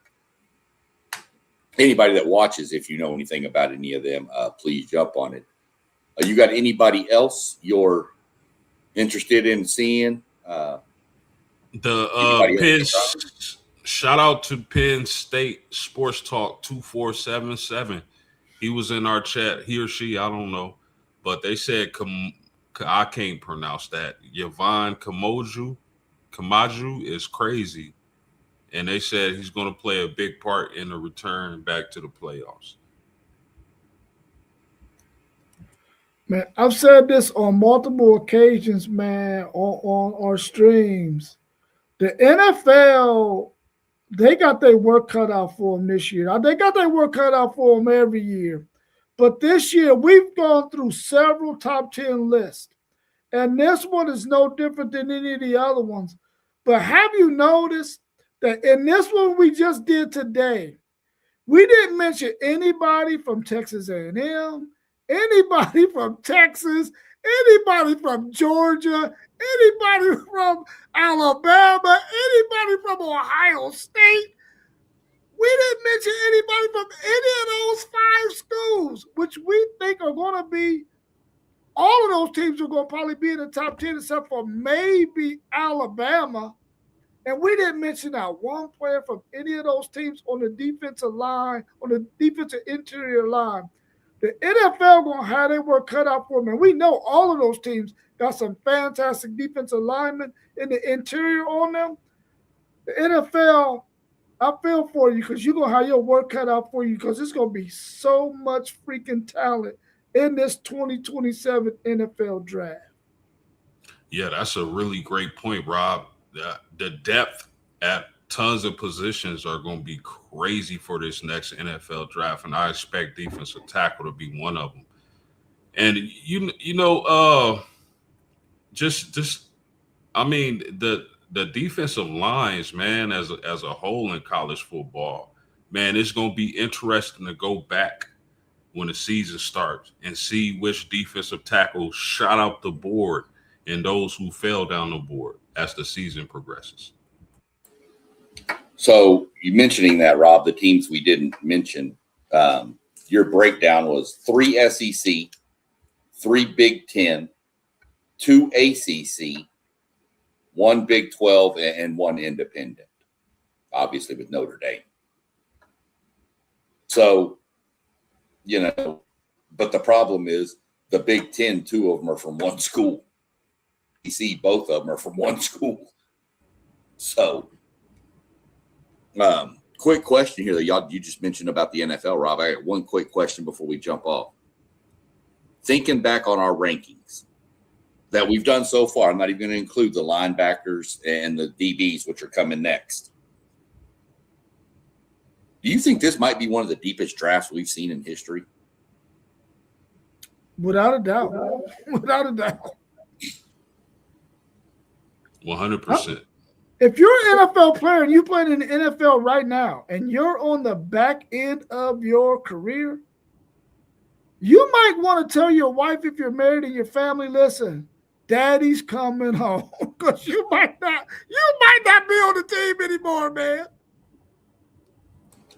Anybody that watches, if you know anything about any of them, please jump on it. You got anybody else you're interested in seeing? Shout out to Penn State Sports Talk 2477. He was in our chat, he or she, I don't know, but they said I can't pronounce that. Yvonne Kamaju is crazy. And they said he's going to play a big part in the return back to the playoffs. Man, I've said this on multiple occasions, man, on our streams. The NFL, they got their work cut out for them this year. They got their work cut out for them every year. But this year, we've gone through several top 10 lists. And this one is no different than any of the other ones. But have you noticed that in this one we just did today, we didn't mention anybody from Texas A&M, anybody from Texas, anybody from Georgia, anybody from Alabama, anybody from Ohio State. We didn't mention anybody from any of those 5 schools, which we think are going to be, all of those teams are going to probably be in the top 10 except for maybe Alabama. And we didn't mention that one player from any of those teams on the defensive line, on the defensive interior line. The NFL going to have their work cut out for them. And we know all of those teams got some fantastic defensive linemen in the interior on them. The NFL, I feel for you because you're going to have your work cut out for you because it's going to be so much freaking talent in this 2027 NFL draft. Yeah, that's a really great point, Rob. The depth at tons of positions are going to be crazy for this next NFL draft, and I expect defensive tackle to be one of them. And I mean the defensive lines, man, as a whole in college football, man, it's going to be interesting to go back when the season starts and see which defensive tackles shot out the board and those who fell down the board as the season progresses. So you mentioning that, Rob, the teams we didn't mention, your breakdown was 3 SEC, 3 Big 10, 2 ACC, 1 Big 12, and 1 independent, obviously with Notre Dame. So, but the problem is the Big 10, 2 of them are from one school. See, both of them are from one school. So, quick question here that you just mentioned about the NFL, Rob. I got one quick question before we jump off. Thinking back on our rankings that we've done so far, I'm not even going to include the linebackers and the DBs, which are coming next. Do you think this might be one of the deepest drafts we've seen in history? Without a doubt. Without a doubt. 100%. If you're an NFL player and you're playing in the NFL right now and you're on the back end of your career, You might want to tell your wife if you're married and your family, listen, daddy's coming home. Because you might not be on the team anymore, man.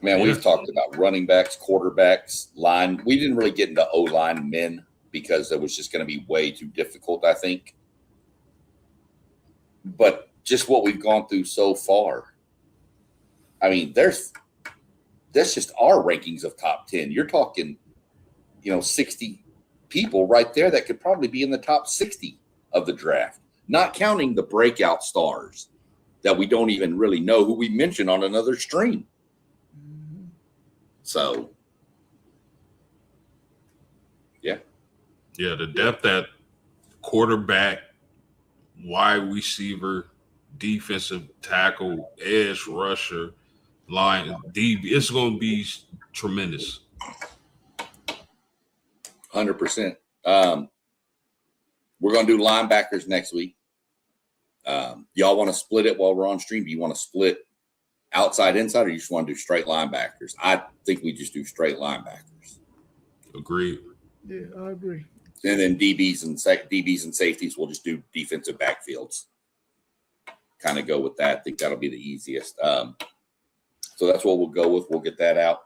Man, we've talked about running backs, quarterbacks, line. We didn't really get into O-line men because it was just going to be way too difficult, I think. But just what we've gone through so far, I mean, that's just our rankings of top 10. You're talking, 60 people right there that could probably be in the top 60 of the draft, not counting the breakout stars that we don't even really know who we mentioned on another stream. So, yeah. Yeah, the depth at quarterback, wide receiver, defensive tackle, edge rusher, line, DB, it's going to be tremendous. 100%. We're going to do linebackers next week. Y'all want to split it while we're on stream? Do you want to split outside, inside, or you just want to do straight linebackers? I think we just do straight linebackers. Agreed. Yeah, I agree. And then DBs and safeties, we'll just do defensive backfields. Kind of go with that. I think that'll be the easiest. So that's what we'll go with. We'll get that out.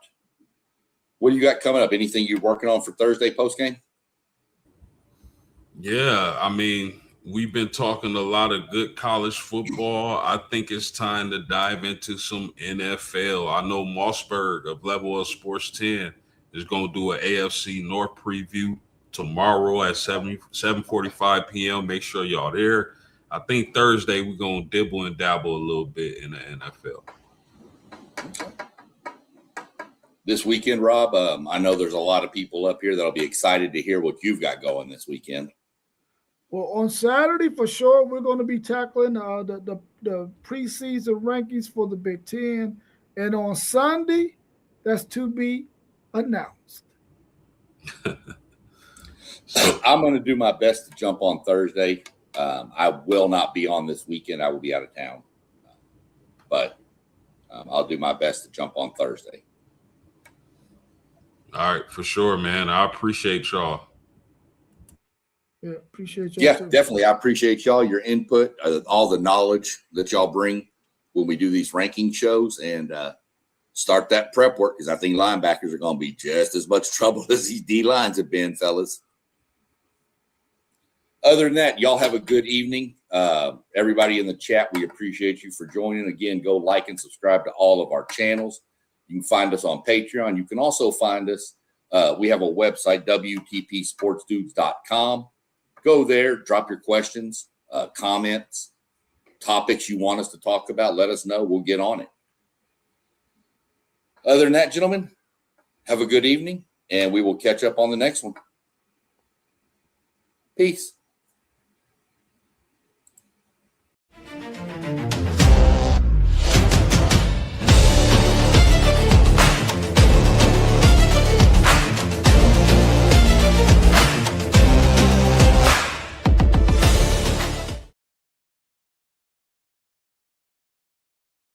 What do you got coming up? Anything you're working on for Thursday post-game? Yeah, I mean, we've been talking a lot of good college football. I think it's time to dive into some NFL. I know Mossberg of Level of Sports 10 is going to do an AFC North preview tomorrow at 7:45 p.m. Make sure y'all there. I think Thursday we're going to dibble and dabble a little bit in the NFL. This weekend, Rob, I know there's a lot of people up here that'll be excited to hear what you've got going this weekend. Well, on Saturday, for sure, we're going to be tackling the preseason rankings for the Big Ten. And on Sunday, that's to be announced. So I'm going to do my best to jump on Thursday. I will not be on this weekend. I will be out of town. But I'll do my best to jump on Thursday. All right, for sure, man. I appreciate y'all. Yeah, appreciate y'all. Yeah, too. definitely. I appreciate y'all, your input, all the knowledge that y'all bring when we do these ranking shows, and start that prep work, because I think linebackers are going to be just as much trouble as these D-lines have been, fellas. Other than that, y'all have a good evening. Everybody in the chat, we appreciate you for joining. Again, go like and subscribe to all of our channels. You can find us on Patreon. You can also find us. We have a website, WTPSPORTSDUDES.com. Go there, drop your questions, comments, topics you want us to talk about. Let us know. We'll get on it. Other than that, gentlemen, have a good evening, and we will catch up on the next one. Peace.